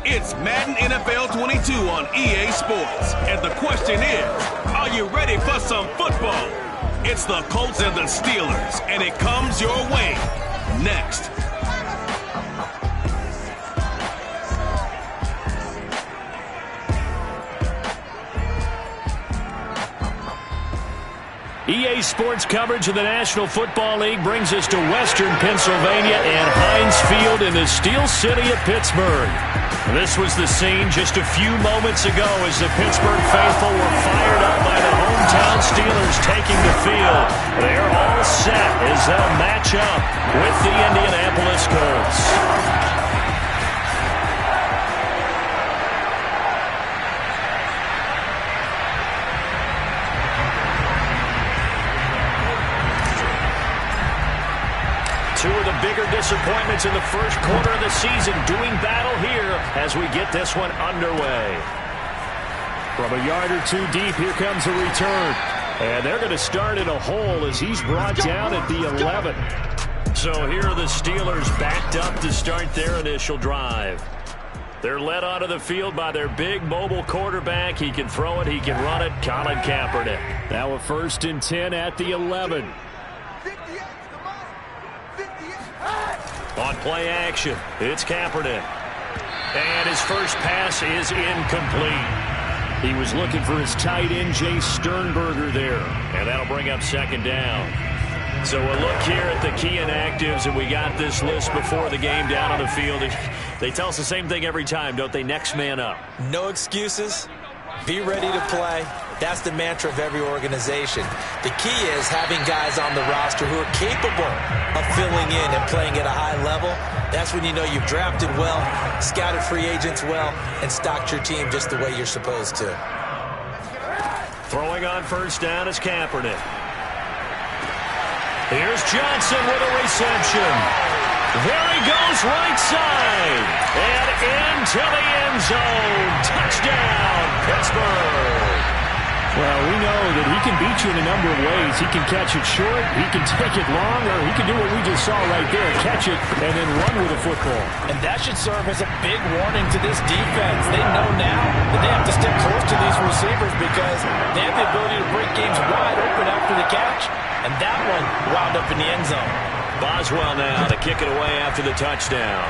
It's Madden NFL 22 on EA Sports. And the question is, are you ready for some football? It's the Colts and the Steelers, and it comes your way next. EA Sports coverage of the National Football League brings us to Western Pennsylvania and Heinz Field in the Steel City of Pittsburgh. This was the scene just a few moments ago as the Pittsburgh faithful were fired up by the hometown Steelers taking the field. They're all set as they'll match up with the Indianapolis Colts. Two of the bigger disappointments in the first quarter of the season doing battle here as we get this one underway. From a yard or two deep, here comes a return. And they're going to start in a hole as he's brought down at the 11. So here are the Steelers backed up to start their initial drive. They're led onto the field by their big mobile quarterback. He can throw it, he can run it, Colin Kaepernick. Now a 1st and 10 at the 11. On play action, it's Kaepernick. And his first pass is incomplete. He was looking for his tight end, Jay Sternberger there. And that'll bring up 2nd down. So a look here at the key inactives, and we got this list before the game down on the field. They tell us the same thing every time, don't they? Next man up. No excuses. Be ready to play. That's the mantra of every organization. The key is having guys on the roster who are capable of filling in and playing at a high level. That's when you know you've drafted well, scouted free agents well, and stocked your team just the way you're supposed to. Throwing on first down is Kaepernick. Here's Johnson with a reception. There he goes right side. And into the end zone. Touchdown, Pittsburgh. Well, we know that he can beat you in a number of ways. He can catch it short, he can take it long, or he can do what we just saw right there, catch it and then run with the football. And that should serve as a big warning to this defense. They know now that they have to stick close to these receivers because they have the ability to break games wide open after the catch. And that one wound up in the end zone. Boswell now to kick it away after the touchdown.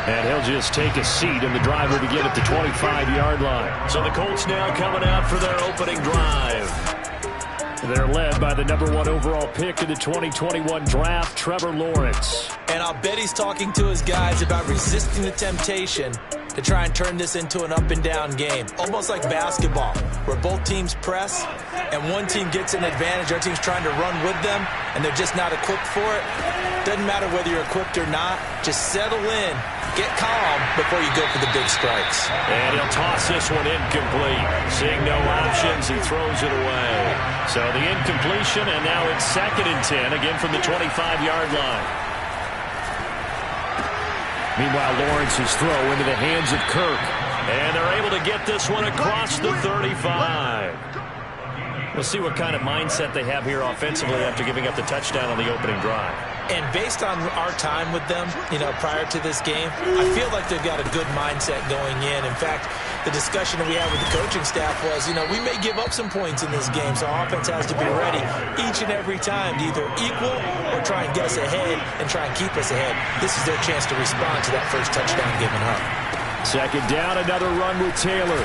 And he'll just take a seat in the driver to get at the 25-yard line. So the Colts now coming out for their opening drive. They're led by the #1 overall pick in the 2021 draft, Trevor Lawrence. And I'll bet he's talking to his guys about resisting the temptation to try and turn this into an up-and-down game. Almost like basketball, where both teams press, and one team gets an advantage, the other team's trying to run with them, and they're just not equipped for it. Doesn't matter whether you're equipped or not. Just settle in, get calm before you go for the big strikes. And he'll toss this one incomplete. Seeing no options, he throws it away. So the incompletion, and now it's 2nd and 10, again from the 25-yard line. Meanwhile, Lawrence's throw into the hands of Kirk. And they're able to get this one across the 35. We'll see what kind of mindset they have here offensively after giving up the touchdown on the opening drive. And based on our time with them, prior to this game, I feel like they've got a good mindset going in. In fact, the discussion that we had with the coaching staff was, we may give up some points in this game, so our offense has to be ready each and every time to either equal or try and get us ahead and try and keep us ahead. This is their chance to respond to that first touchdown given up. 2nd down, another run with Taylor.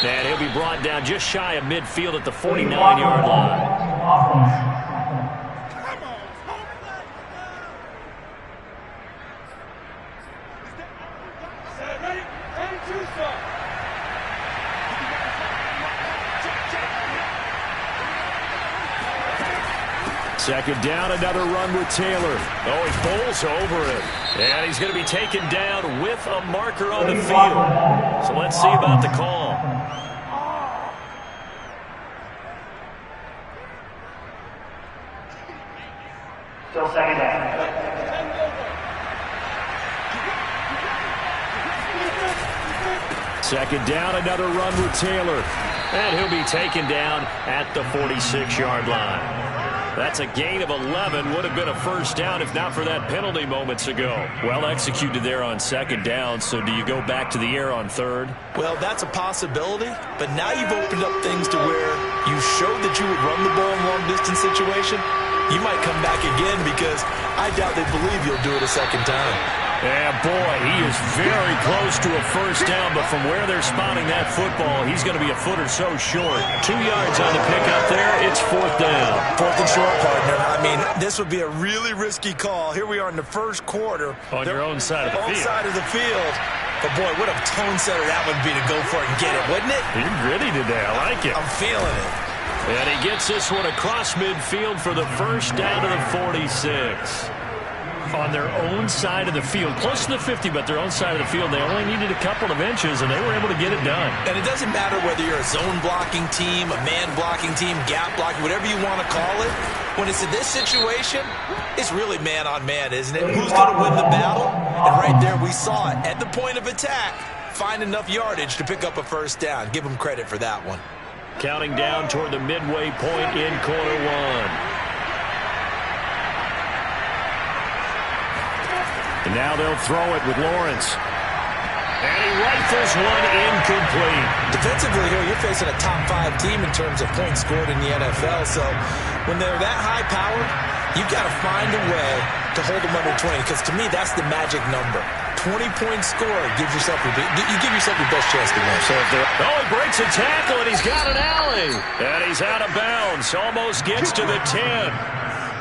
And he'll be brought down just shy of midfield at the 49-yard line. Second down, another run with Taylor. Oh, he bowls over it. And he's going to be taken down with a marker on the field. So let's see about the call. Still 2nd down. Second down, another run with Taylor. And he'll be taken down at the 46-yard line. That's a gain of 11. Would have been a first down if not for that penalty moments ago. Well executed there on 2nd down. So do you go back to the air on 3rd? Well, that's a possibility. But now you've opened up things to where you showed that you would run the ball in long-distance situation. You might come back again because I doubt they believe you'll do it a 2nd time. Yeah, boy, he is very close to a first down, but from where they're spotting that football, he's going to be a foot or so short. 2 yards on the pickup there. It's 4th down. 4th and short, partner. I mean, this would be a really risky call. Here we are in the first quarter. On your own side of the field. Own side of the field. But, boy, what a tone setter that would be to go for it and get it, wouldn't it? He's gritty today. I like it. I'm feeling it. And he gets this one across midfield for the first down to the 46. On their own side of the field, close to the 50, but their own side of the field. They only needed a couple of inches, and they were able to get it done. And it doesn't matter whether you're a zone blocking team, a man blocking team, gap blocking, whatever you want to call it. When it's in this situation, it's really man on man, isn't it? Who's going to win the battle? And right there, we saw it. At the point of attack, find enough yardage to pick up a first down. Give them credit for that one. Counting down toward the midway point in quarter one. And now they'll throw it with Lawrence. And he rifles one incomplete. Defensively here, you're facing a top 5 team in terms of points scored in the NFL. So when they're that high powered, you've got to find a way to hold them under 20. Because to me, that's the magic number. 20-point score gives yourself you give yourself your best chance to win. So if he breaks a tackle and he's got an alley. And he's out of bounds. Almost gets to the 10.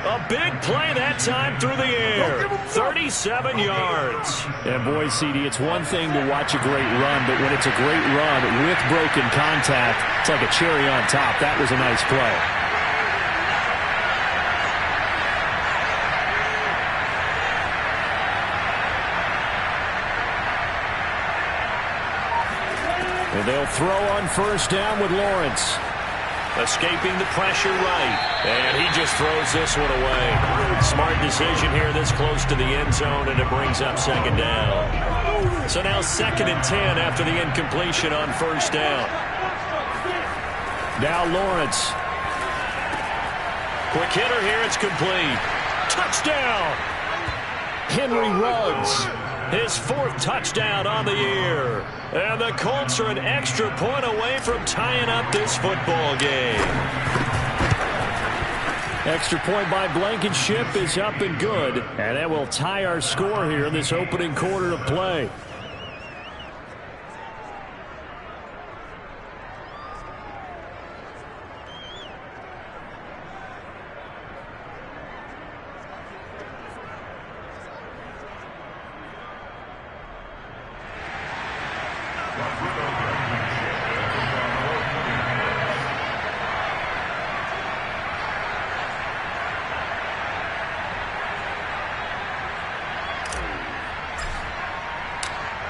A big play that time through the air. 37 yards. And boy, CD, it's one thing to watch a great run, but when it's a great run with broken contact, it's like a cherry on top. That was a nice play. And they'll throw on first down with Lawrence. Escaping the pressure right. And he just throws this one away. Smart decision here this close to the end zone, and it brings up second down. So now 2nd and 10 after the incompletion on first down. Now Lawrence. Quick hitter here. It's complete. Touchdown. Henry Ruggs. His 4th touchdown on the year. And the Colts are an extra point away from tying up this football game. Extra point by Blankenship is up and good. And that will tie our score here in this opening quarter of play.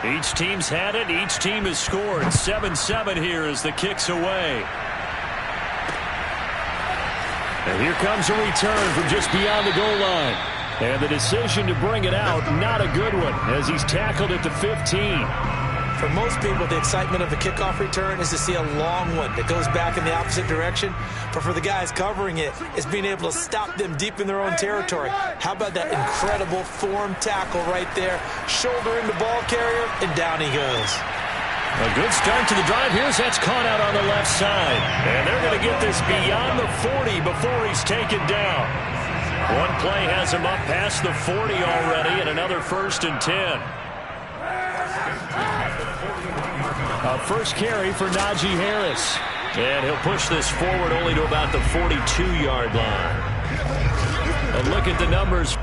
Each team's had it. Each team has scored. 7-7 here as the kick's away. And here comes a return from just beyond the goal line. And the decision to bring it out, not a good one, as he's tackled at the 15. For most people, the excitement of the kickoff return is to see a long one that goes back in the opposite direction. But for the guys covering it, it's being able to stop them deep in their own territory. How about that incredible form tackle right there? Shoulder into ball carrier, and down he goes. A good start to the drive here as that's caught out on the left side. And they're going to get this beyond the 40 before he's taken down. One play has him up past the 40 already, and another 1st and 10. A first carry for Najee Harris. And he'll push this forward only to about the 42-yard line. And look at the numbers.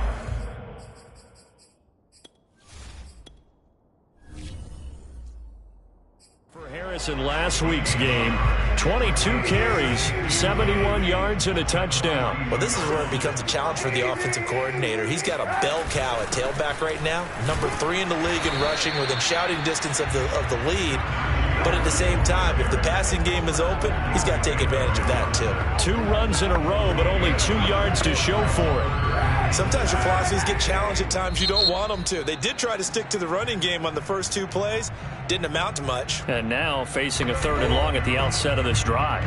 For Harris in last week's game, 22 carries, 71 yards, and a touchdown. Well, this is where it becomes a challenge for the offensive coordinator. He's got a bell cow at tailback right now, number 3 in the league in rushing, within shouting distance of the lead. But at the same time, if the passing game is open, he's got to take advantage of that too. 2 runs in a row, but only 2 yards to show for it. Sometimes your philosophies get challenged at times you don't want them to. They did try to stick to the running game on the first 2 plays. Didn't amount to much. And now facing a 3rd and long at the outset of this drive.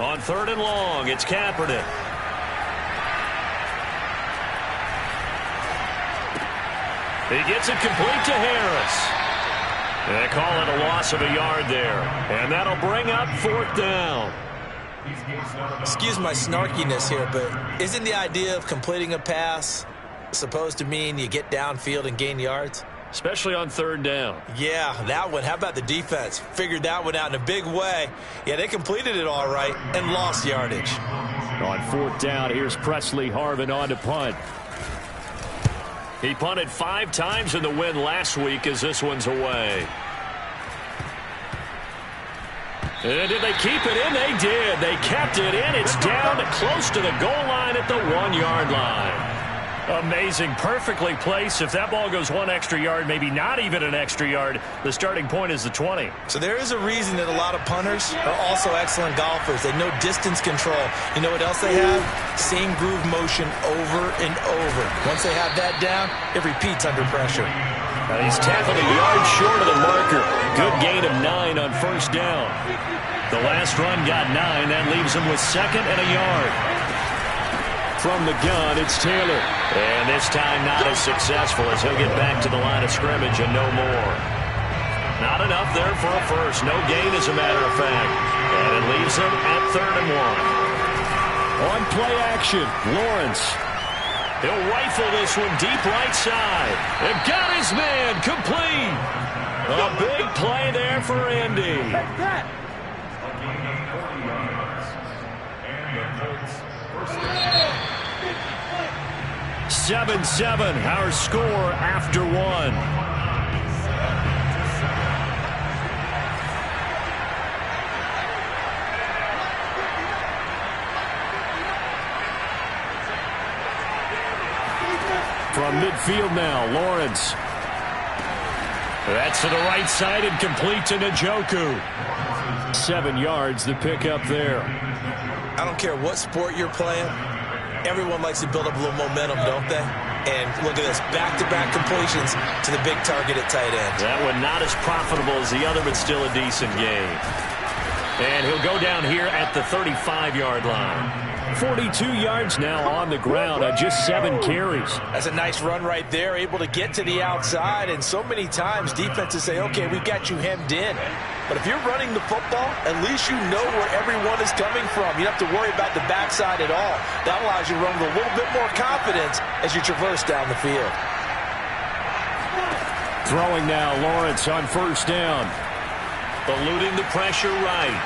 On 3rd and long, it's Kaepernick. He gets it complete to Harris. They call it a loss of a yard there. And that'll bring up 4th down. Excuse my snarkiness here, but isn't the idea of completing a pass supposed to mean you get downfield and gain yards? Especially on 3rd down. Yeah, that one. How about the defense? Figured that one out in a big way. Yeah, they completed it all right and lost yardage. On 4th down, here's Presley Harvin on to punt. He punted 5 times in the win last week as this one's away. And did they keep it in? They did. They kept it in. It's down close to the goal line at the 1-yard line. Amazing. Perfectly placed. If that ball goes 1 extra yard, maybe not even an extra yard, the starting point is the 20. So there is a reason that a lot of punters are also excellent golfers. They know distance control. You know what else they have? Same groove motion over and over. Once they have that down, it repeats under pressure. He's tackled a yard short of the marker. Good gain of 9 on first down. The last run got 9. That leaves him with 2nd and a yard. From the gun, it's Taylor. And this time not as successful as he'll get back to the line of scrimmage and no more. Not enough there for a first. No gain, as a matter of fact. And it leaves him at 3rd and 1. On play action, Lawrence. He'll rifle this one deep right side. And got his man complete. A big play there for Indy. 7-7, our score after one. From midfield now, Lawrence. That's to the right side and complete to Njoku. 7 yards the pick up there. I don't care what sport you're playing. Everyone likes to build up a little momentum, don't they? And look at this, back-to-back completions to the big target at tight end. That one not as profitable as the other, but still a decent game. And he'll go down here at the 35-yard line. 42 yards now on the ground on just 7 carries. That's a nice run right there, able to get to the outside. And so many times defenses say, okay, we've got you hemmed in. But if you're running the football, at least you know where everyone is coming from. You don't have to worry about the backside at all. That allows you to run with a little bit more confidence as you traverse down the field. Throwing now, Lawrence on first down. Eluding the pressure right.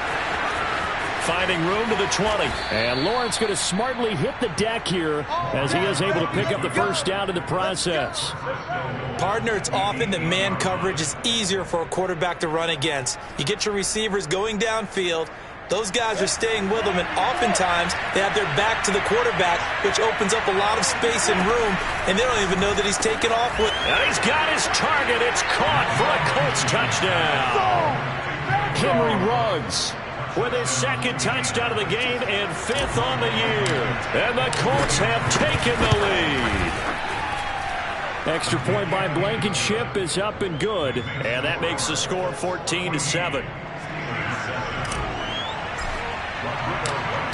Finding room to the 20. And Lawrence going to smartly hit the deck here as he is able to pick up the first down in the process. Partner, it's often that man coverage is easier for a quarterback to run against. You get your receivers going downfield. Those guys are staying with them, and oftentimes they have their back to the quarterback, which opens up a lot of space and room, and they don't even know that he's taken off with. And he's got his target. It's caught for a Colts touchdown. Henry Ruggs with his second touchdown of the game and 5th on the year. And the Colts have taken the lead. Extra point by Blankenship is up and good. And that makes the score 14-7.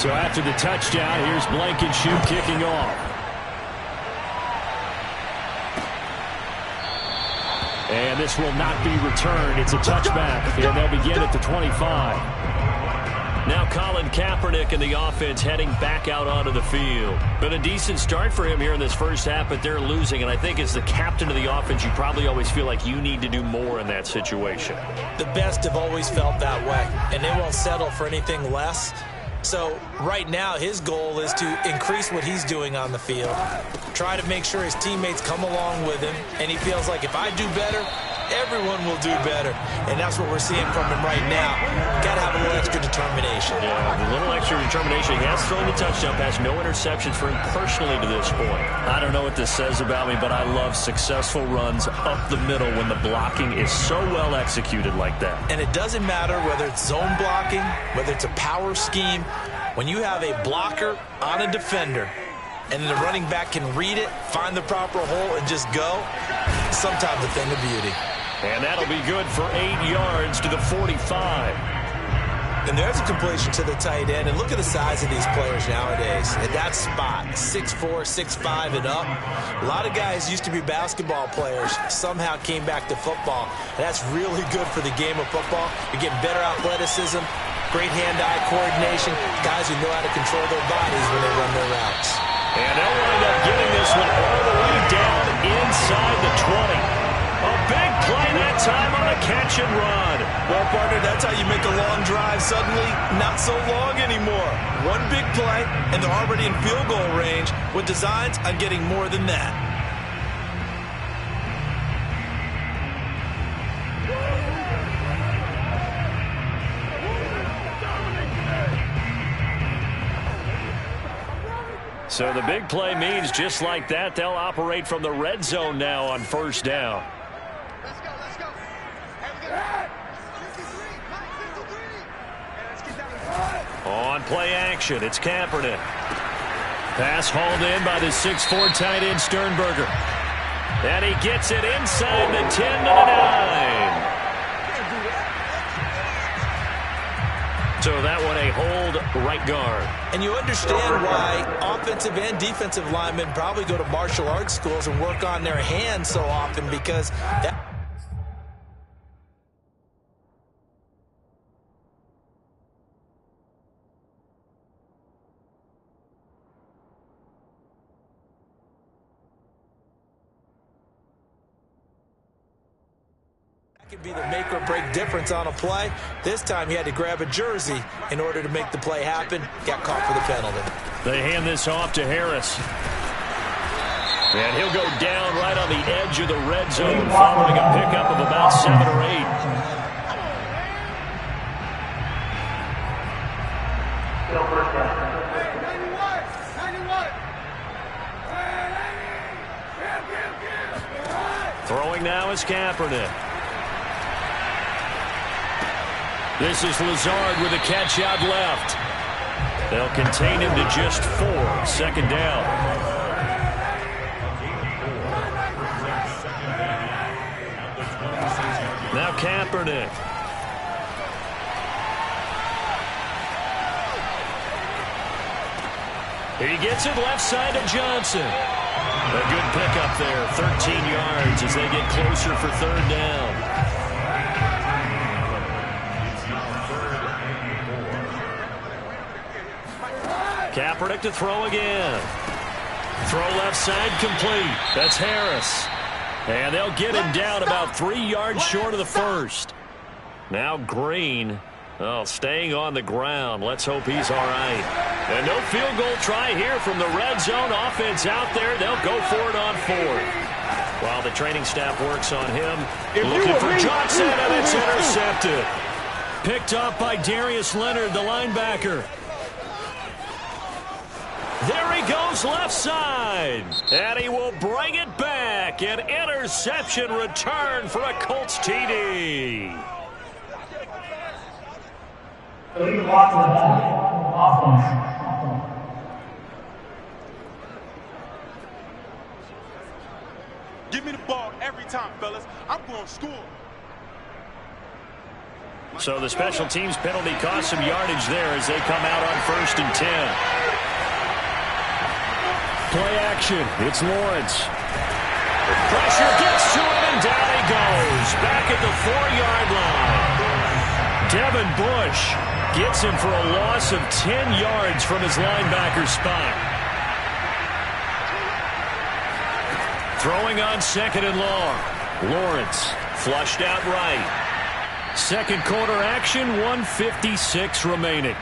So after the touchdown, here's Blankenship kicking off. And this will not be returned. It's a touchback. And they'll begin at the 25. Now Colin Kaepernick and the offense heading back out onto the field. Been a decent start for him here in this first half, but they're losing. And I think as the captain of the offense, you probably always feel like you need to do more in that situation. The best have always felt that way, and they won't settle for anything less. So right now his goal is to increase what he's doing on the field, try to make sure his teammates come along with him, and he feels like if I do better, everyone will do better. And that's what we're seeing from him right now. Got to have a little extra determination. Yeah, a little extra determination. He has thrown the touchdown pass, no interceptions for him personally to this point. I don't know what this says about me, but I love successful runs up the middle when the blocking is so well executed like that. And it doesn't matter whether it's zone blocking, whether it's a power scheme. When you have a blocker on a defender, and the running back can read it, find the proper hole, and just go, sometimes a thing of beauty. And that'll be good for 8 yards to the 45. And there's a completion to the tight end. And look at the size of these players nowadays. At that spot, 6'4", 6'5", and up. A lot of guys used to be basketball players, somehow came back to football. And that's really good for the game of football. You're getting better athleticism, great hand-eye coordination, guys who know how to control their bodies when they run their routes. And they'll wind up getting this one all the way down inside the 20. A big play that time on a catch and run. Well, partner, that's how you make a long drive suddenly not so long anymore. One big play, and they're already in field goal range with designs on getting more than that. So the big play means just like that, they'll operate from the red zone now on first down. Let's go. On play action, it's Kaepernick. Pass hauled in by the 6'4" tight end Sternberger. And he gets it inside the 10 to the 9. So that one a hold right guard. And you understand why offensive and defensive linemen probably go to martial arts schools and work on their hands so often, because that Could be the make or break difference on a play. This time he had to grab a jersey in order to make the play happen. Got caught for the penalty. They hand this off to Harris. And he'll go down right on the edge of the red zone following a pickup of about 7 or 8. Still first down. Throwing now is Kaepernick. This is Lazard with a catch out left. They'll contain him to just 4. Second down. Now Kaepernick. He gets it left side to Johnson. A good pickup there, 13 yards as they get closer for third down. Kaepernick to throw again. Throw left side complete. That's Harris. And they'll get him down about 3 yards short of the first. Now Green. Oh, staying on the ground. Let's hope he's all right. And no field goal try here from the red zone. Offense out there. They'll go for it on 4th. While the training staff works on him. Looking for Johnson, and it's intercepted. Picked up by Darius Leonard, the linebacker. There he goes left side. And he will bring it back. An interception return for a Colts TD. Give me the ball every time, fellas. I'm going to score. So the special teams penalty cost some yardage there as they come out on 1st and 10. Play action. It's Lawrence. Pressure gets to him, and down he goes. Back at the 4-yard line. Devin Bush gets him for a loss of 10 yards from his linebacker spot. Throwing on 2nd and long. Lawrence flushed out right. Second quarter action, 1:56 remaining.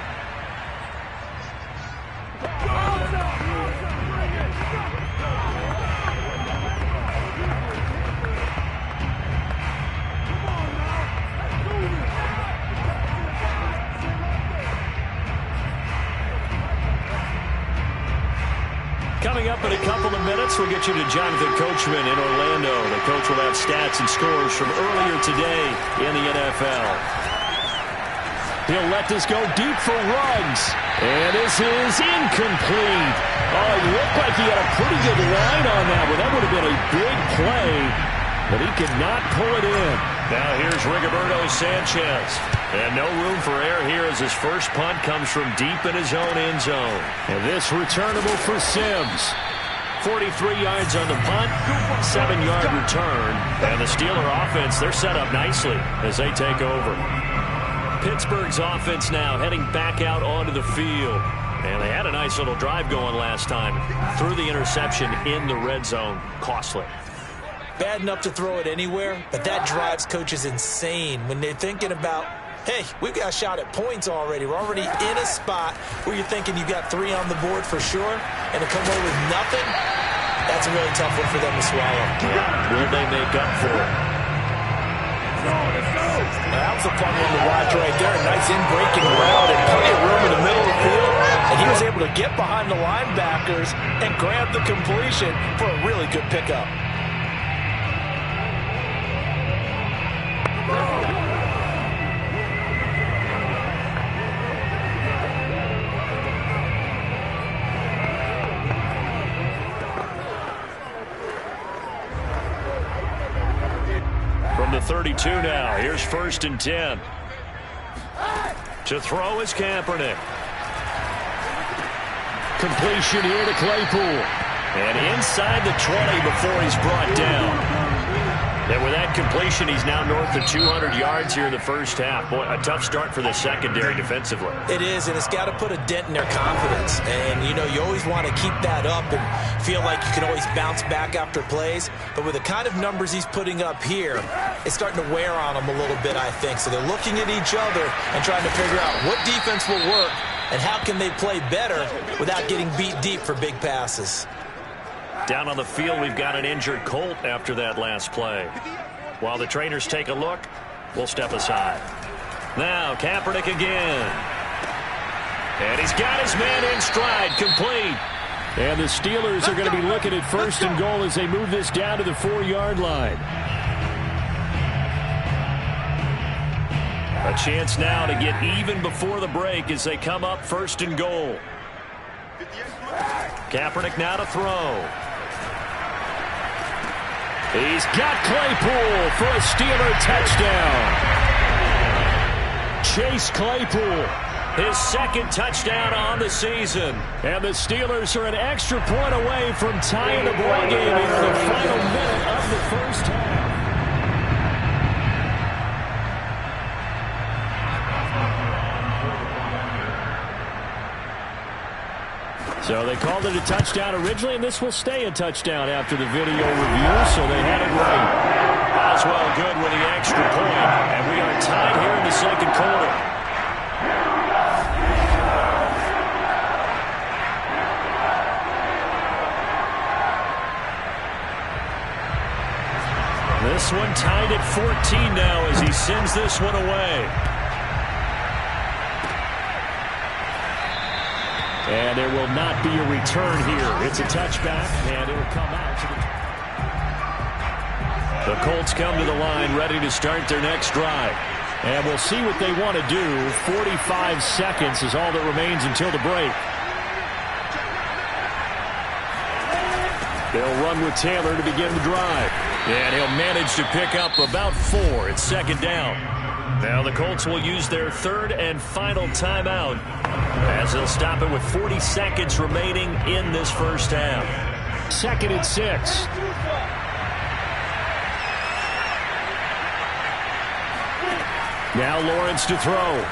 Coming up in a couple of minutes, we'll get you to Jonathan Coachman in Orlando. The coach will have stats and scores from earlier today in the NFL. He'll let this go deep for Ruggs. And this is incomplete. Oh, it looked like he had a pretty good line on that one. That would have been a big play, but he could not pull it in. Now here's Rigoberto Sanchez. And no room for error here as his first punt comes from deep in his own end zone. And this returnable for Sims. 43 yards on the punt, 7-yard return. And the Steeler offense, they're set up nicely as they take over. Pittsburgh's offense now heading back out onto the field. And they had a nice little drive going last time. Threw the interception in the red zone. Costly. Bad enough to throw it anywhere, but that drives coaches insane when they're thinking about, hey, we've got a shot at points already. We're already in a spot where you're thinking you got 3 on the board for sure, and to come away with nothing, that's a really tough one for them to swallow. Will they make up for it? That was a fun one to watch right there. A nice in-breaking route and plenty of room in the middle of the field. And he was able to get behind the linebackers and grab the completion for a really good pickup. From the 32 now, here's 1st and 10. To throw is Kaepernick. Completion here to Claypool. And inside the 20 before he's brought down. And with that completion, he's now north of 200 yards here in the first half. Boy, a tough start for the secondary defensively. It is, and it's got to put a dent in their confidence. And, you know, you always want to keep that up and feel like you can always bounce back after plays. But with the kind of numbers he's putting up here, it's starting to wear on them a little bit, I think. So they're looking at each other and trying to figure out what defense will work and how can they play better without getting beat deep for big passes. Down on the field, we've got an injured Colt after that last play. While the trainers take a look, we'll step aside. Now, Kaepernick again. And he's got his man in stride, complete. And the Steelers are going to be looking at 1st and goal as they move this down to the 4-yard line. A chance now to get even before the break as they come up 1st and goal. Kaepernick now to throw. He's got Claypool for a Steeler touchdown. Chase Claypool, his second touchdown on the season. And the Steelers are an extra point away from tying the ball game in the final minute of the first half. So they called it a touchdown originally, and this will stay a touchdown after the video review, so they had it right. Boswell good with the extra point, and we are tied here in the second quarter. This one tied at 14 now as he sends this one away. And there will not be a return here. It's a touchback, and it will come out to the Colts come to the line ready to start their next drive. And we'll see what they want to do. 45 seconds is all that remains until the break. They'll run with Taylor to begin the drive. And he'll manage to pick up about 4. It's 2nd down. Now the Colts will use their 3rd and final timeout as they'll stop it with 40 seconds remaining in this first half. 2nd and 6. Now Lawrence to throw.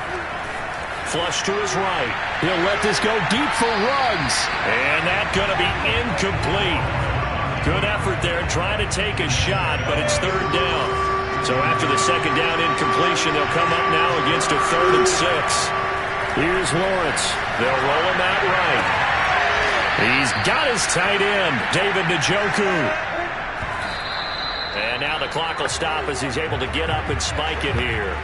Flush to his right. He'll let this go deep for Ruggs. And that's going to be incomplete. Good effort there trying to take a shot, but it's 3rd down. So after the 2nd down incompletion, they'll come up now against a 3rd and 6. Here's Lawrence. They'll roll him out right. He's got his tight end, David Njoku. And now the clock will stop as he's able to get up and spike it here.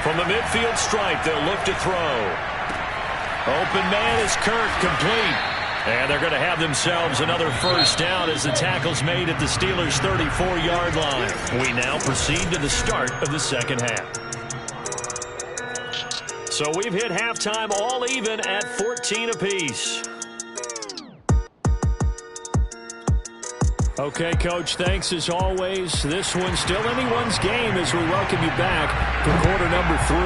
From the midfield stripe, they'll look to throw. Open man is Kirk, complete. And they're going to have themselves another 1st down as the tackle's made at the Steelers' 34-yard line. We now proceed to the start of the second half. So we've hit halftime all even at 14 apiece. Okay, Coach, thanks as always. This one's still anyone's game as we welcome you back for quarter number 3.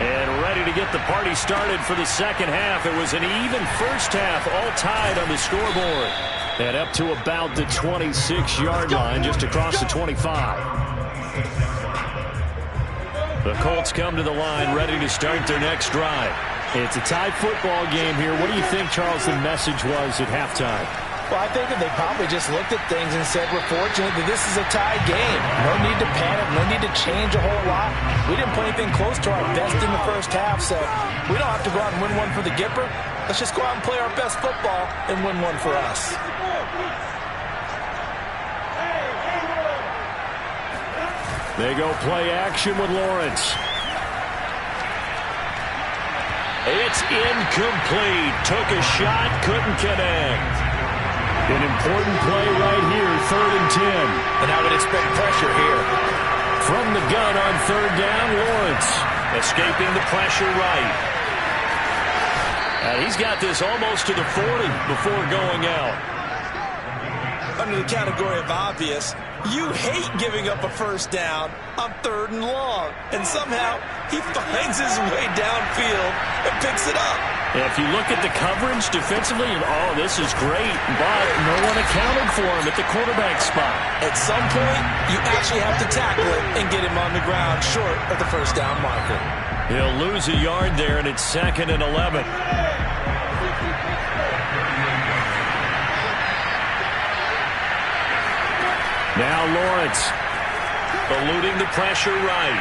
And ready to get the party started for the second half. It was an even first half, all tied on the scoreboard. And up to about the 26-yard line, just across the 25. The Colts come to the line ready to start their next drive. It's a tied football game here. What do you think, Charles, the message was at halftime? Well, I think that they probably just looked at things and said, we're fortunate that this is a tie game. No need to panic. No need to change a whole lot. We didn't play anything close to our best in the first half, so we don't have to go out and win one for the Gipper. Let's just go out and play our best football and win one for us. They go play action with Lawrence. It's incomplete. Took a shot, couldn't connect. An important play right here, 3rd and 10. And I would expect pressure here. From the gun on 3rd down, Lawrence. Escaping the pressure right. And he's got this almost to the 40 before going out. Under the category of obvious, You hate giving up a first down on 3rd and long. And somehow he finds his way downfield and picks it up. If you look at the coverage defensively, oh, this is great, but no one accounted for him at the quarterback spot. At some point, you actually have to tackle it and get him on the ground short of the first down marker. He'll lose a yard there, and it's 2nd and 11. Now Lawrence, eluding the pressure right.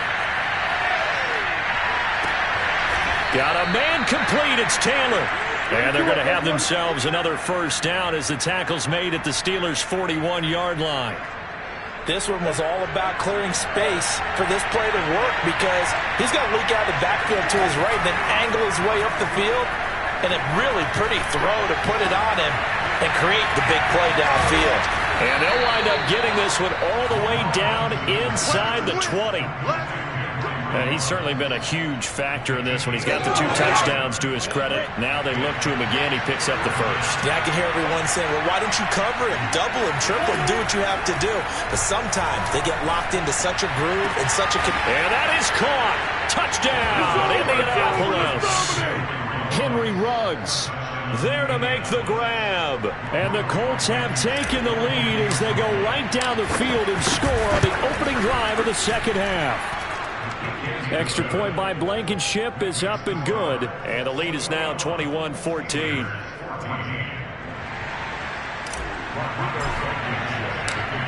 Got a man complete. It's Taylor. And they're going to have themselves another first down as the tackle's made at the Steelers' 41-yard line. This one was all about clearing space for this play to work because he's got to leak out of the backfield to his right and then angle his way up the field. And a really pretty throw to put it on him and create the big play downfield. And they'll wind up getting this one all the way down inside the 20. And he's certainly been a huge factor in this when he's got the 2 touchdowns to his credit. Now they look to him again. He picks up the first. Yeah, I can hear everyone saying, well, why don't you cover him, double him, triple him, do what you have to do. But sometimes they get locked into such a groove and such a... And that is caught. Touchdown, Indianapolis. Henry Ruggs there to make the grab. And the Colts have taken the lead as they go right down the field and score on the opening drive of the second half. Extra point by Blankenship is up and good. And the lead is now 21-14.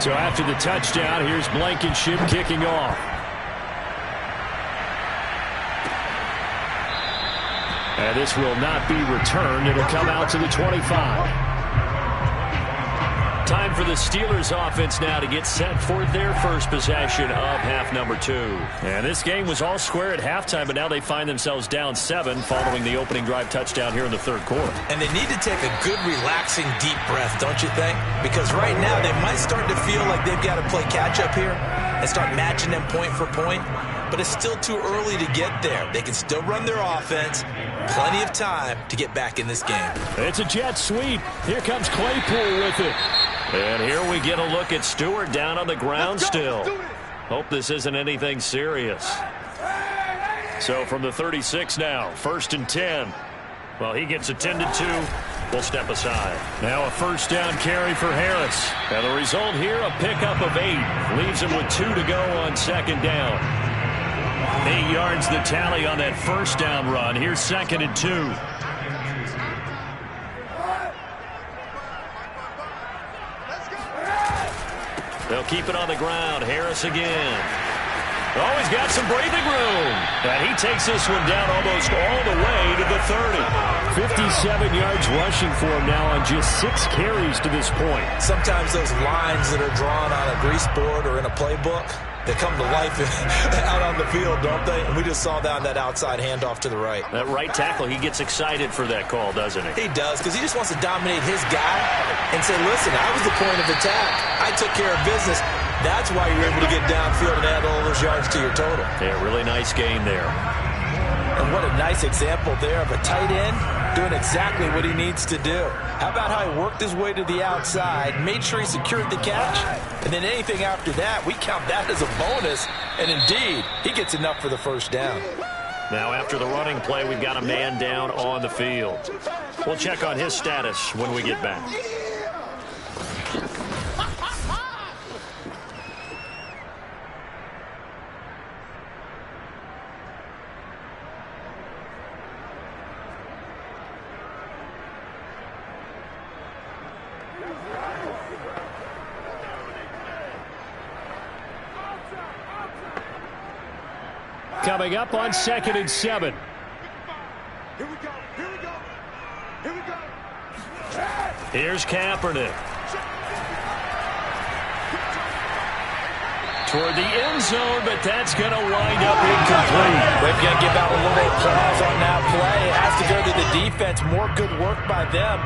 So after the touchdown, here's Blankenship kicking off. And this will not be returned. It'll come out to the 25. Time for the Steelers offense now to get set for their first possession of half number 2. And this game was all square at halftime, but now they find themselves down 7 following the opening drive touchdown here in the 3rd quarter. And they need to take a good, relaxing, deep breath, don't you think? Because right now they might start to feel like they've got to play catch-up here and start matching them point for point. But it's still too early to get there. They can still run their offense. Plenty of time to get back in this game. It's a jet sweep. Here comes Claypool with it. And here we get a look at Stewart down on the ground still. Hope this isn't anything serious. So from the 36 now, 1st and 10. Well, he gets attended to. We'll step aside. Now a first down carry for Harris. And the result here, a pickup of 8. Leaves him with 2 to go on 2nd down. 8 yards the tally on that first down run. Here's 2nd and 2. They'll keep it on the ground. Harris again. Oh, he's got some breathing room. And he takes this one down almost all the way to the 30. 57 yards rushing for him now on just 6 carries to this point. Sometimes those lines that are drawn on a grease board or in a playbook, they come to life out on the field, don't they? And we just saw down that outside handoff to the right. That right tackle, he gets excited for that call, doesn't he? He does, because he just wants to dominate his guy and say, listen, I was the point of attack. I took care of business. That's why you're able to get downfield and add all those yards to your total. Yeah, really nice game there. And what a nice example there of a tight end doing exactly what he needs to do. How about how he worked his way to the outside, made sure he secured the catch, and then anything after that, we count that as a bonus. And indeed, he gets enough for the first down. Now after the running play, we've got a man down on the field. We'll check on his status when we get back. Coming up on 2nd and 7. Here we go. Here we go. Here we go. Here's Kaepernick. Toward the end zone, but that's going to wind up incomplete. They've got to give out a little applause on that play. It has to go to the defense. More good work by them.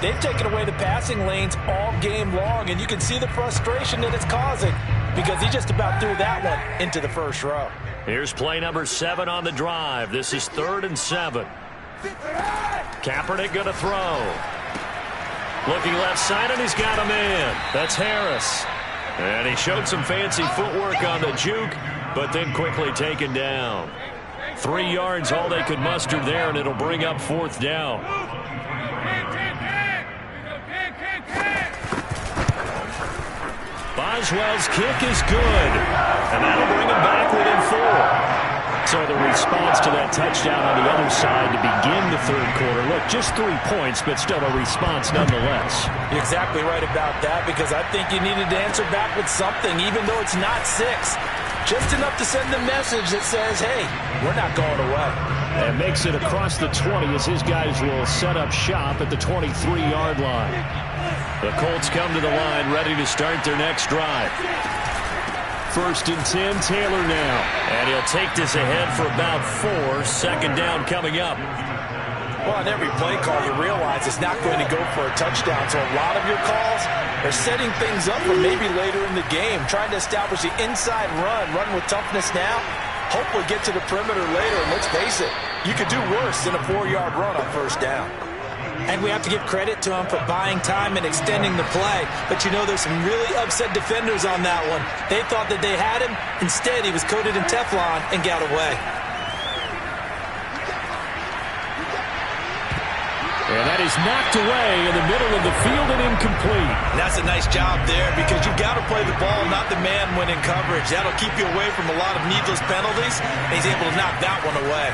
They've taken away the passing lanes all game long, and you can see the frustration that it's causing because he just about threw that one into the first row. Here's play number 7 on the drive. This is 3rd and 7. Kaepernick going to throw. Looking left side, and he's got a man. That's Harris. And he showed some fancy footwork on the juke, but then quickly taken down. 3 yards, all they could muster there, and it'll bring up 4th down. Boswell's kick is good, and that'll bring him back within 4. So the response to that touchdown on the other side to begin the 3rd quarter. Look, just 3 points, but still a response nonetheless. You're exactly right about that, because I think you needed to answer back with something, even though it's not 6. Just enough to send a message that says, hey, we're not going away. And makes it across the 20 as his guys will set up shop at the 23-yard line. The Colts come to the line, ready to start their next drive. 1st and 10, Taylor now. And he'll take this ahead for about 4. 2nd down coming up. Well, on every play call, you realize it's not going to go for a touchdown. So a lot of your calls are setting things up for maybe later in the game, trying to establish the inside run with toughness now, hopefully get to the perimeter later. And let's face it, you could do worse than a 4-yard run on 1st down. And we have to give credit to him for buying time and extending the play. But you know, there's some really upset defenders on that one. They thought that they had him. Instead, he was coated in Teflon and got away. And that is knocked away in the middle of the field and incomplete. And that's a nice job there, because you've got to play the ball, not the man when in coverage. That'll keep you away from a lot of needless penalties. And he's able to knock that one away.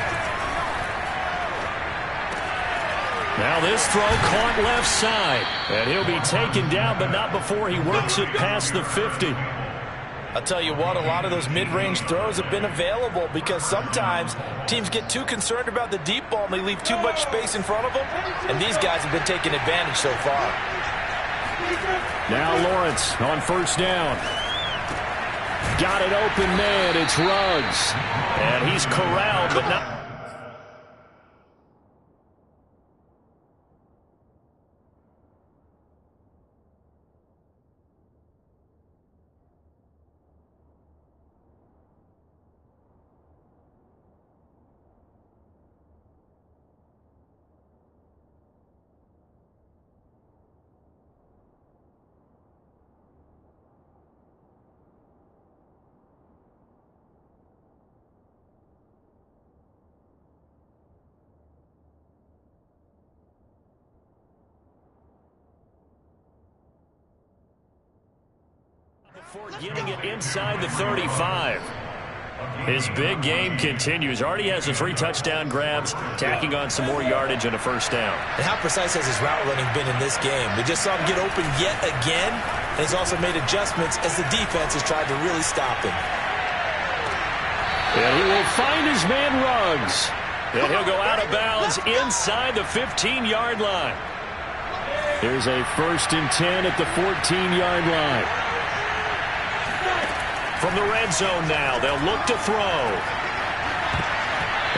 Now this throw caught left side. And he'll be taken down, but not before he works it past the 50. I'll tell you what, a lot of those mid-range throws have been available, because sometimes teams get too concerned about the deep ball and they leave too much space in front of them. And these guys have been taking advantage so far. Now Lawrence on 1st down. Got it open man. It's Ruggs. And he's corralled, but not. Before getting it inside the 35. His big game continues. Already has the 3 touchdown grabs, tacking on some more yardage and a 1st down. And how precise has his route running been in this game? We just saw him get open yet again, and he's also made adjustments as the defense has tried to really stop him. And he will find his man Ruggs. And he'll go out of bounds inside the 15-yard line. Here's a 1st and 10 at the 14-yard line. From the red zone now, they'll look to throw.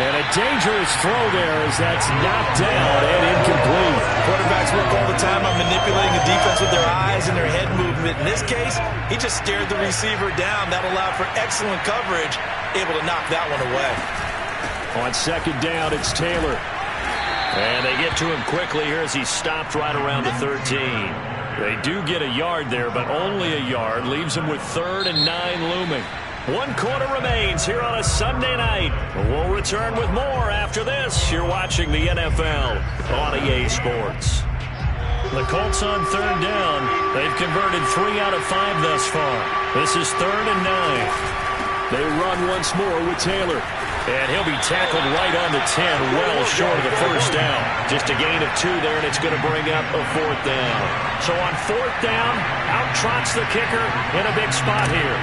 And a dangerous throw there as that's knocked down and incomplete. Quarterbacks work all the time on manipulating the defense with their eyes and their head movement. In this case, he just stared the receiver down. That allowed for excellent coverage, able to knock that one away. On 2nd down, it's Taylor. And they get to him quickly here as he stopped right around the 13. They do get a yard there, but only a yard. Leaves him with 3rd and 9 looming. 1 quarter remains here on a Sunday night. We'll return with more after this. You're watching the NFL on EA Sports. The Colts on 3rd down. They've converted 3 out of 5 thus far. This is 3rd and 9. They run once more with Taylor. And he'll be tackled right on the 10, well short of the 1st down. Just a gain of 2 there, and it's going to bring up a 4th down. So on 4th down, out trots the kicker in a big spot here.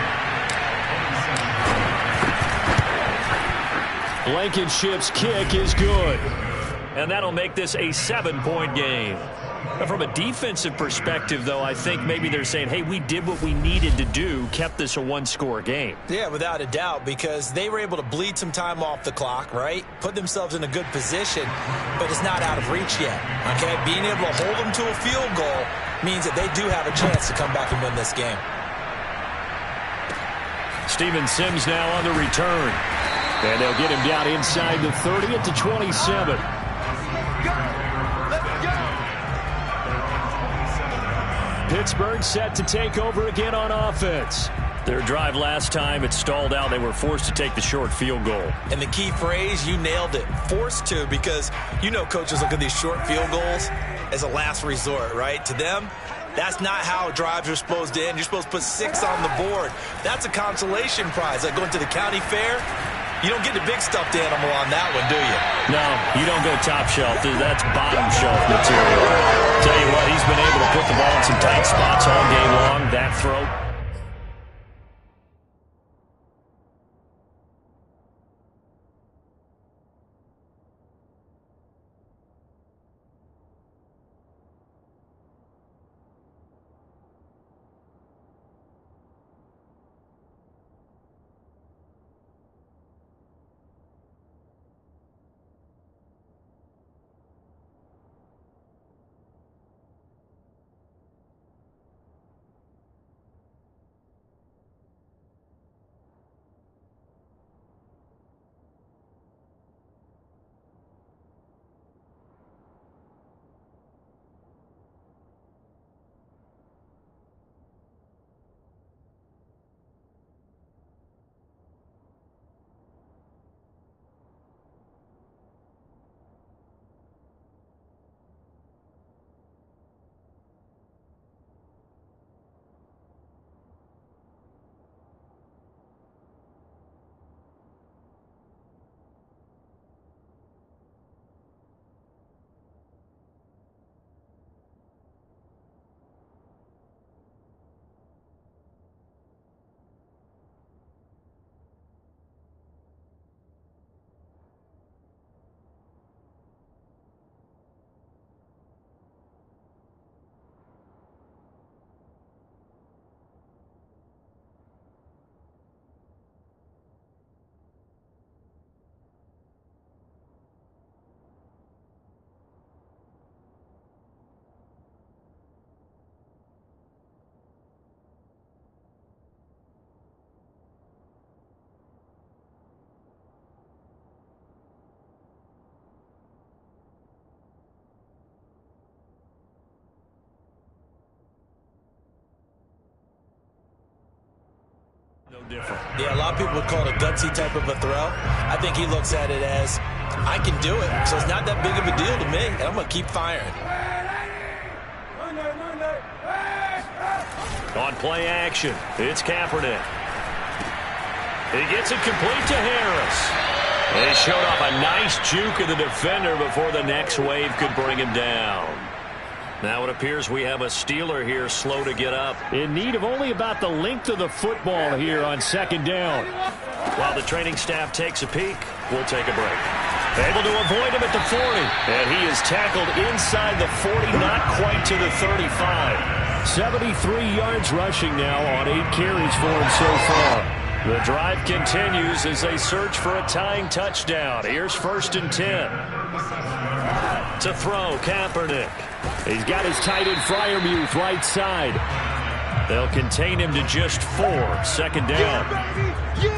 Blankenship's kick is good. And that'll make this a 7-point game. From a defensive perspective, though, I think maybe they're saying, hey, we did what we needed to do, kept this a 1-score game. Yeah, without a doubt, because they were able to bleed some time off the clock, right? Put themselves in a good position, but it's not out of reach yet, okay? Being able to hold them to a field goal means that they do have a chance to come back and win this game. Steven Sims now on the return. And they'll get him down inside the 30 at the 27. Pittsburgh set to take over again on offense. Their drive last time, it stalled out. They were forced to take the short field goal. And the key phrase, you nailed it, forced to, because you know coaches look at these short field goals as a last resort, right? To them, that's not how drives are supposed to end. You're supposed to put 6 on the board. That's a consolation prize. Like going to the county fair, you don't get the big stuffed animal on that one, do you? No, you don't go top shelf. That's bottom shelf material. Tell you what, he's been able to put the ball in some tight spots all game long. That throw. No different. Yeah, a lot of people would call it a gutsy type of a throw. I think he looks at it as, I can do it, so it's not that big of a deal to me, and I'm going to keep firing. On play action, it's Kaepernick. He gets it complete to Harris. They showed off a nice juke of the defender before the next wave could bring him down. Now it appears we have a Steeler here slow to get up. In need of only about the length of the football here on second down. While the training staff takes a peek, we'll take a break. Able to avoid him at the 40. And he is tackled inside the 40, not quite to the 35. 73 yards rushing now on 8 carries for him so far. The drive continues as they search for a tying touchdown. Here's 1st and 10. To throw, Kaepernick. He's got his tight end Freiermuth right side. They'll contain him to just 4. 2nd down.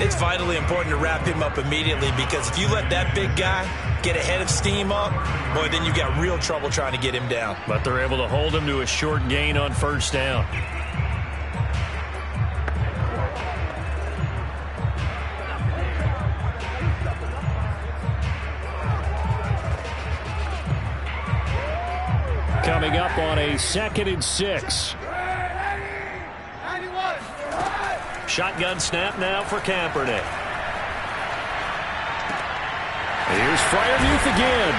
It's vitally important to wrap him up immediately, because if you let that big guy get ahead of steam up, boy, then you've got real trouble trying to get him down. But they're able to hold him to a short gain on 1st down. Coming up on a 2nd and 6. Shotgun snap now for Kaepernick. Here's Freiermuth again.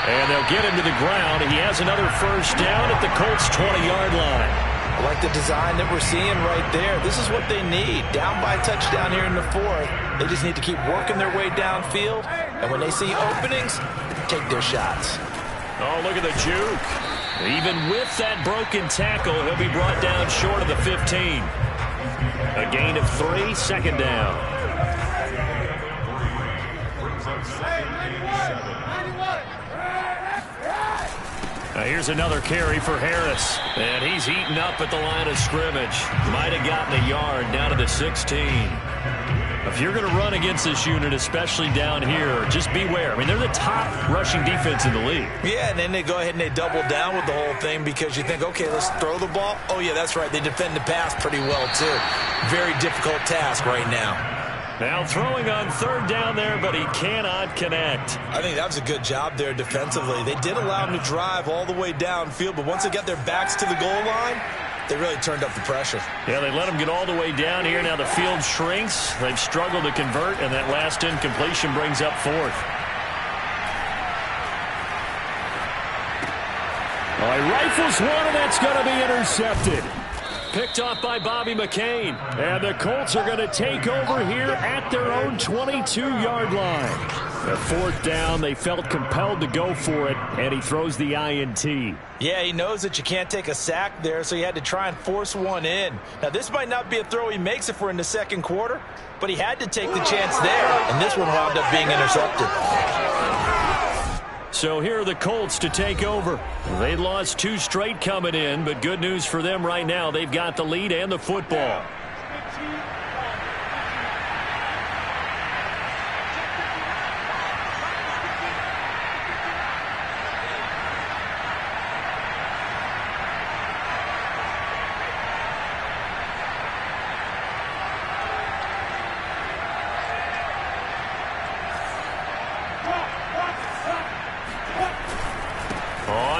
And they'll get him to the ground. He has another 1st down at the Colts' 20-yard line. I like the design that we're seeing right there. This is what they need. Down by a touchdown here in the 4th. They just need to keep working their way downfield. And when they see openings, take their shots. Oh, look at the juke. Even with that broken tackle, he'll be brought down short of the 15. A gain of 3, 2nd down. Now here's another carry for Harris. And he's eaten up at the line of scrimmage. Might have gotten a yard down to the 16. If you're going to run against this unit, especially down here, just beware. I mean, they're the top rushing defense in the league. Yeah, and then they go ahead and they double down with the whole thing because you think, okay, let's throw the ball. Oh, yeah, that's right. They defend the pass pretty well, too. Very difficult task right now. Now throwing on third down there, but he cannot connect. I think that was a good job there defensively. They did allow him to drive all the way downfield, but once they got their backs to the goal line, they really turned up the pressure. Yeah, they let him get all the way down here. Now the field shrinks. They've struggled to convert, and that last incompletion brings up fourth. Well, he rifles one, and that's going to be intercepted. Picked off by Bobby McCain. And the Colts are going to take over here at their own 22-yard line. At fourth down, they felt compelled to go for it, and he throws the INT. Yeah, he knows that you can't take a sack there, so he had to try and force one in. Now, this might not be a throw he makes if we're in the second quarter, but he had to take the chance there, and this one wound up being intercepted. So here are the Colts to take over. They lost 2 straight coming in, but good news for them right now. They've got the lead and the football.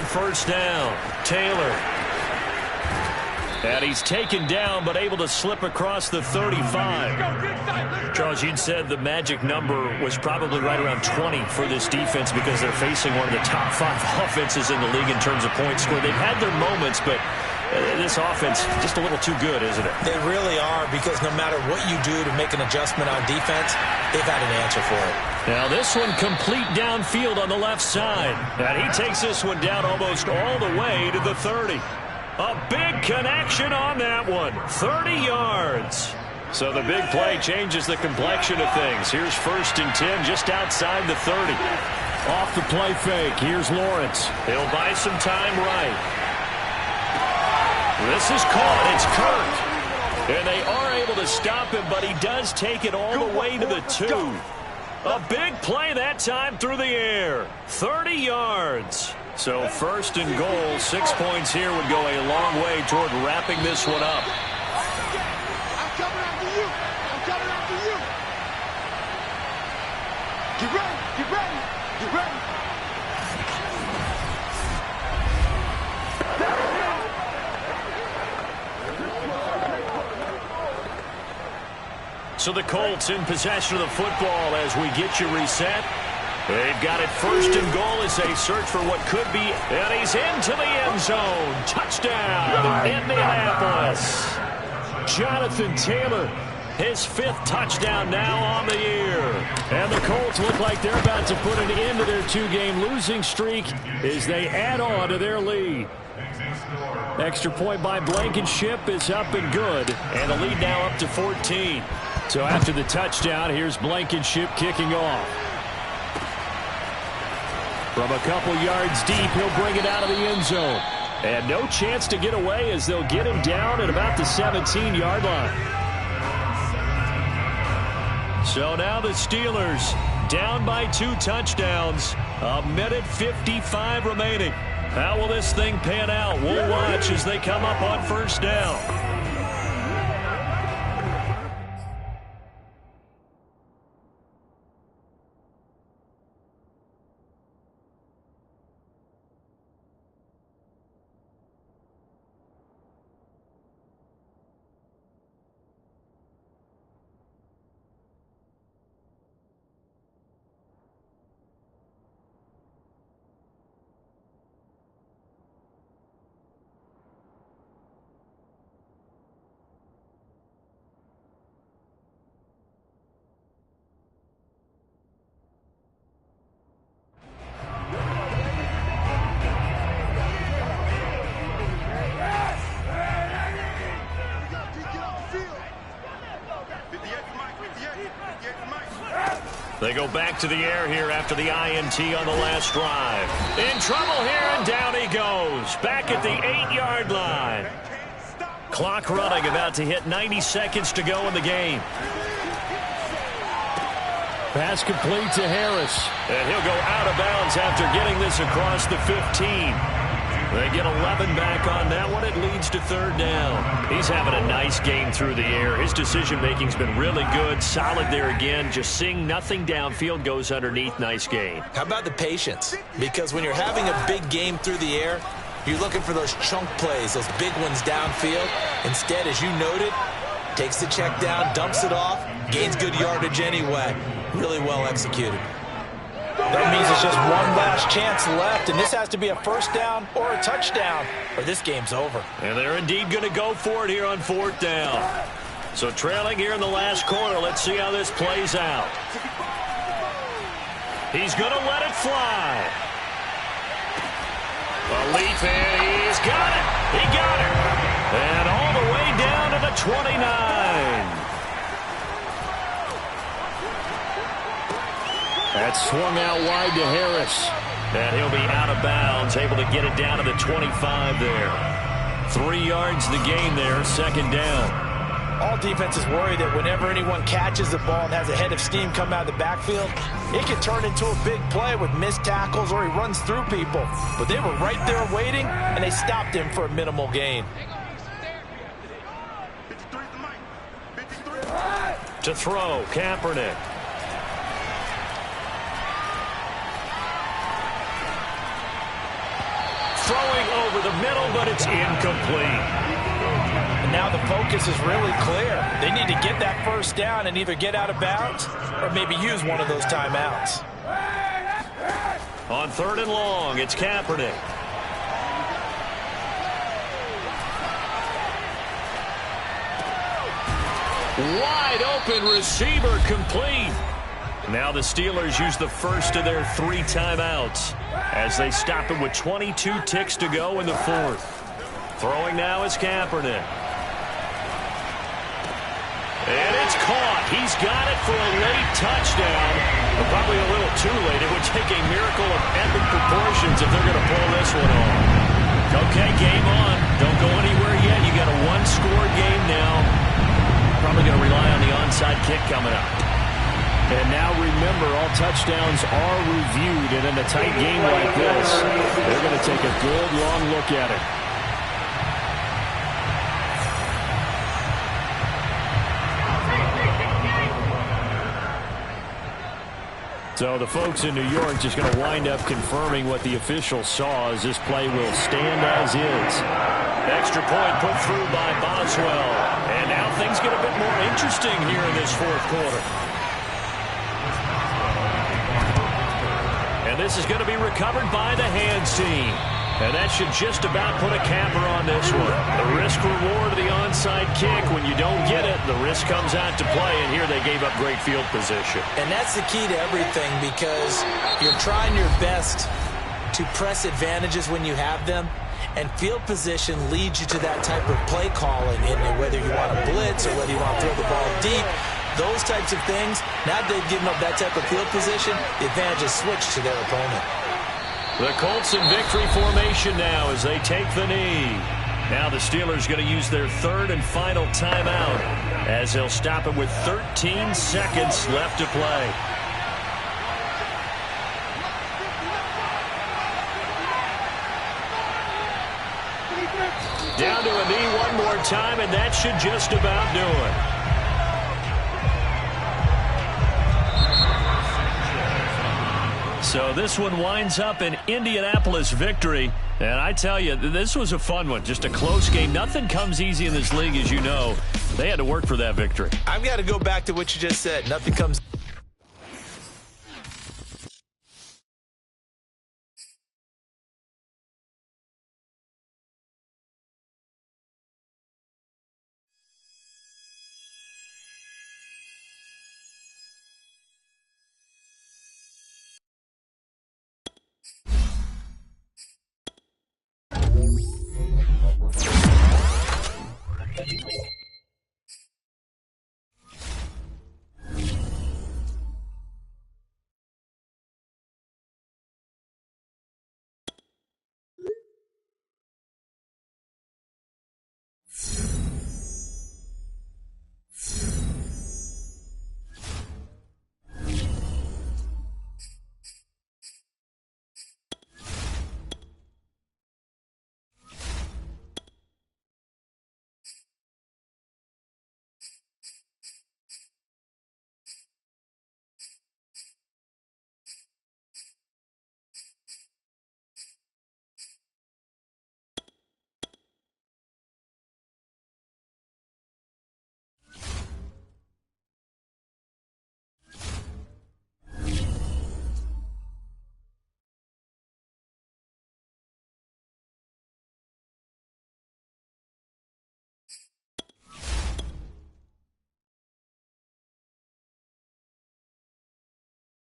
First down, Taylor. And he's taken down, but able to slip across the 35. Charles, you'd said the magic number was probably right around 20 for this defense because they're facing one of the top 5 offenses in the league in terms of points scored. They've had their moments, but this offense just a little too good, isn't it? They really are, because no matter what you do to make an adjustment on defense, they've had an answer for it. Now this one complete downfield on the left side. And he takes this one down almost all the way to the 30. A big connection on that one. 30 yards. So the big play changes the complexion of things. Here's 1st and 10 just outside the 30. Off the play fake. Here's Lawrence. He'll buy some time right. This is caught. It's Kirk. And they are able to stop him, but he does take it all the way to the 2. A big play that time through the air. 30 yards. So 1st and goal, 6 points here would go a long way toward wrapping this one up. I'm coming after you. I'm coming after you. Get ready. Get ready. Get ready. So the Colts in possession of the football as we get you reset. They've got it 1st and goal as they search for what could be. And he's into the end zone. Touchdown, Indianapolis. Jonathan Taylor, his 5th touchdown now on the year. And the Colts look like they're about to put an end to their 2-game losing streak as they add on to their lead. Extra point by Blankenship is up and good. And the lead now up to 14. So after the touchdown, here's Blankenship kicking off. From a couple yards deep, he'll bring it out of the end zone. And no chance to get away as they'll get him down at about the 17-yard line. So now the Steelers down by 2 touchdowns. 1:55 remaining. How will this thing pan out? We'll watch as they come up on 1st down. They go back to the air here after the INT on the last drive. In trouble here, and down he goes. Back at the 8-yard line. Clock running, about to hit 90 seconds to go in the game. Pass complete to Harris. And he'll go out of bounds after getting this across the 15. They get 11 back on that one. It leads to third down. He's having a nice game through the air. His decision-making's been really good. Solid there again. Just seeing nothing downfield, goes underneath. Nice gain. How about the patience? Because when you're having a big game through the air, you're looking for those chunk plays, those big ones downfield. Instead, as you noted, takes the check down, dumps it off, gains good yardage anyway. Really well executed. That means it's just one last chance left, and this has to be a first down or a touchdown, or this game's over. And they're indeed going to go for it here on fourth down. So trailing here in the last quarter. Let's see how this plays out. He's going to let it fly. A leap, and he's got it. He got it. And all the way down to the 29. That's swung out wide to Harris. And he'll be out of bounds, able to get it down to the 25 there. 3 yards the gain there, second down. All defenses worry that whenever anyone catches the ball and has a head of steam come out of the backfield, it can turn into a big play with missed tackles or he runs through people. But they were right there waiting, and they stopped him for a minimal gain. To throw, Kaepernick. Throwing over the middle, but it's incomplete. And now the focus is really clear. They need to get that first down and either get out of bounds or maybe use one of those timeouts. On third and long, it's Kaepernick. Wide open receiver, complete. Now the Steelers use the first of their 3 timeouts as they stop it with 22 ticks to go in the fourth. Throwing now is Kaepernick. And it's caught. He's got it for a late touchdown. But probably a little too late. It would take a miracle of epic proportions if they're going to pull this one off. Okay, game on. Don't go anywhere yet. You got a 1-score game now. Probably going to rely on the onside kick coming up. And now remember, all touchdowns are reviewed, and in a tight game like this, they're going to take a good long look at it. So the folks in New York just going to wind up confirming what the officials saw, as this play will stand as is. Extra point put through by Boswell. And now things get a bit more interesting here in this fourth quarter. And this is going to be recovered by the hands team. And that should just about put a capper on this one. The risk-reward of the onside kick. When you don't get it, the risk comes out to play. And here they gave up great field position. And that's the key to everything, because you're trying your best to press advantages when you have them. And field position leads you to that type of play calling, in whether you want to blitz or whether you want to throw the ball deep. Those types of things, now they've given up that type of field position, the advantage is switched to their opponent. The Colts in victory formation now as they take the knee. Now the Steelers going to use their third and final timeout as they'll stop it with 13 seconds left to play. Down to a knee one more time, and that should just about do it. So this one winds up an Indianapolis victory. And I tell you, this was a fun one. Just a close game. Nothing comes easy in this league, as you know. They had to work for that victory. I've got to go back to what you just said. Nothing comes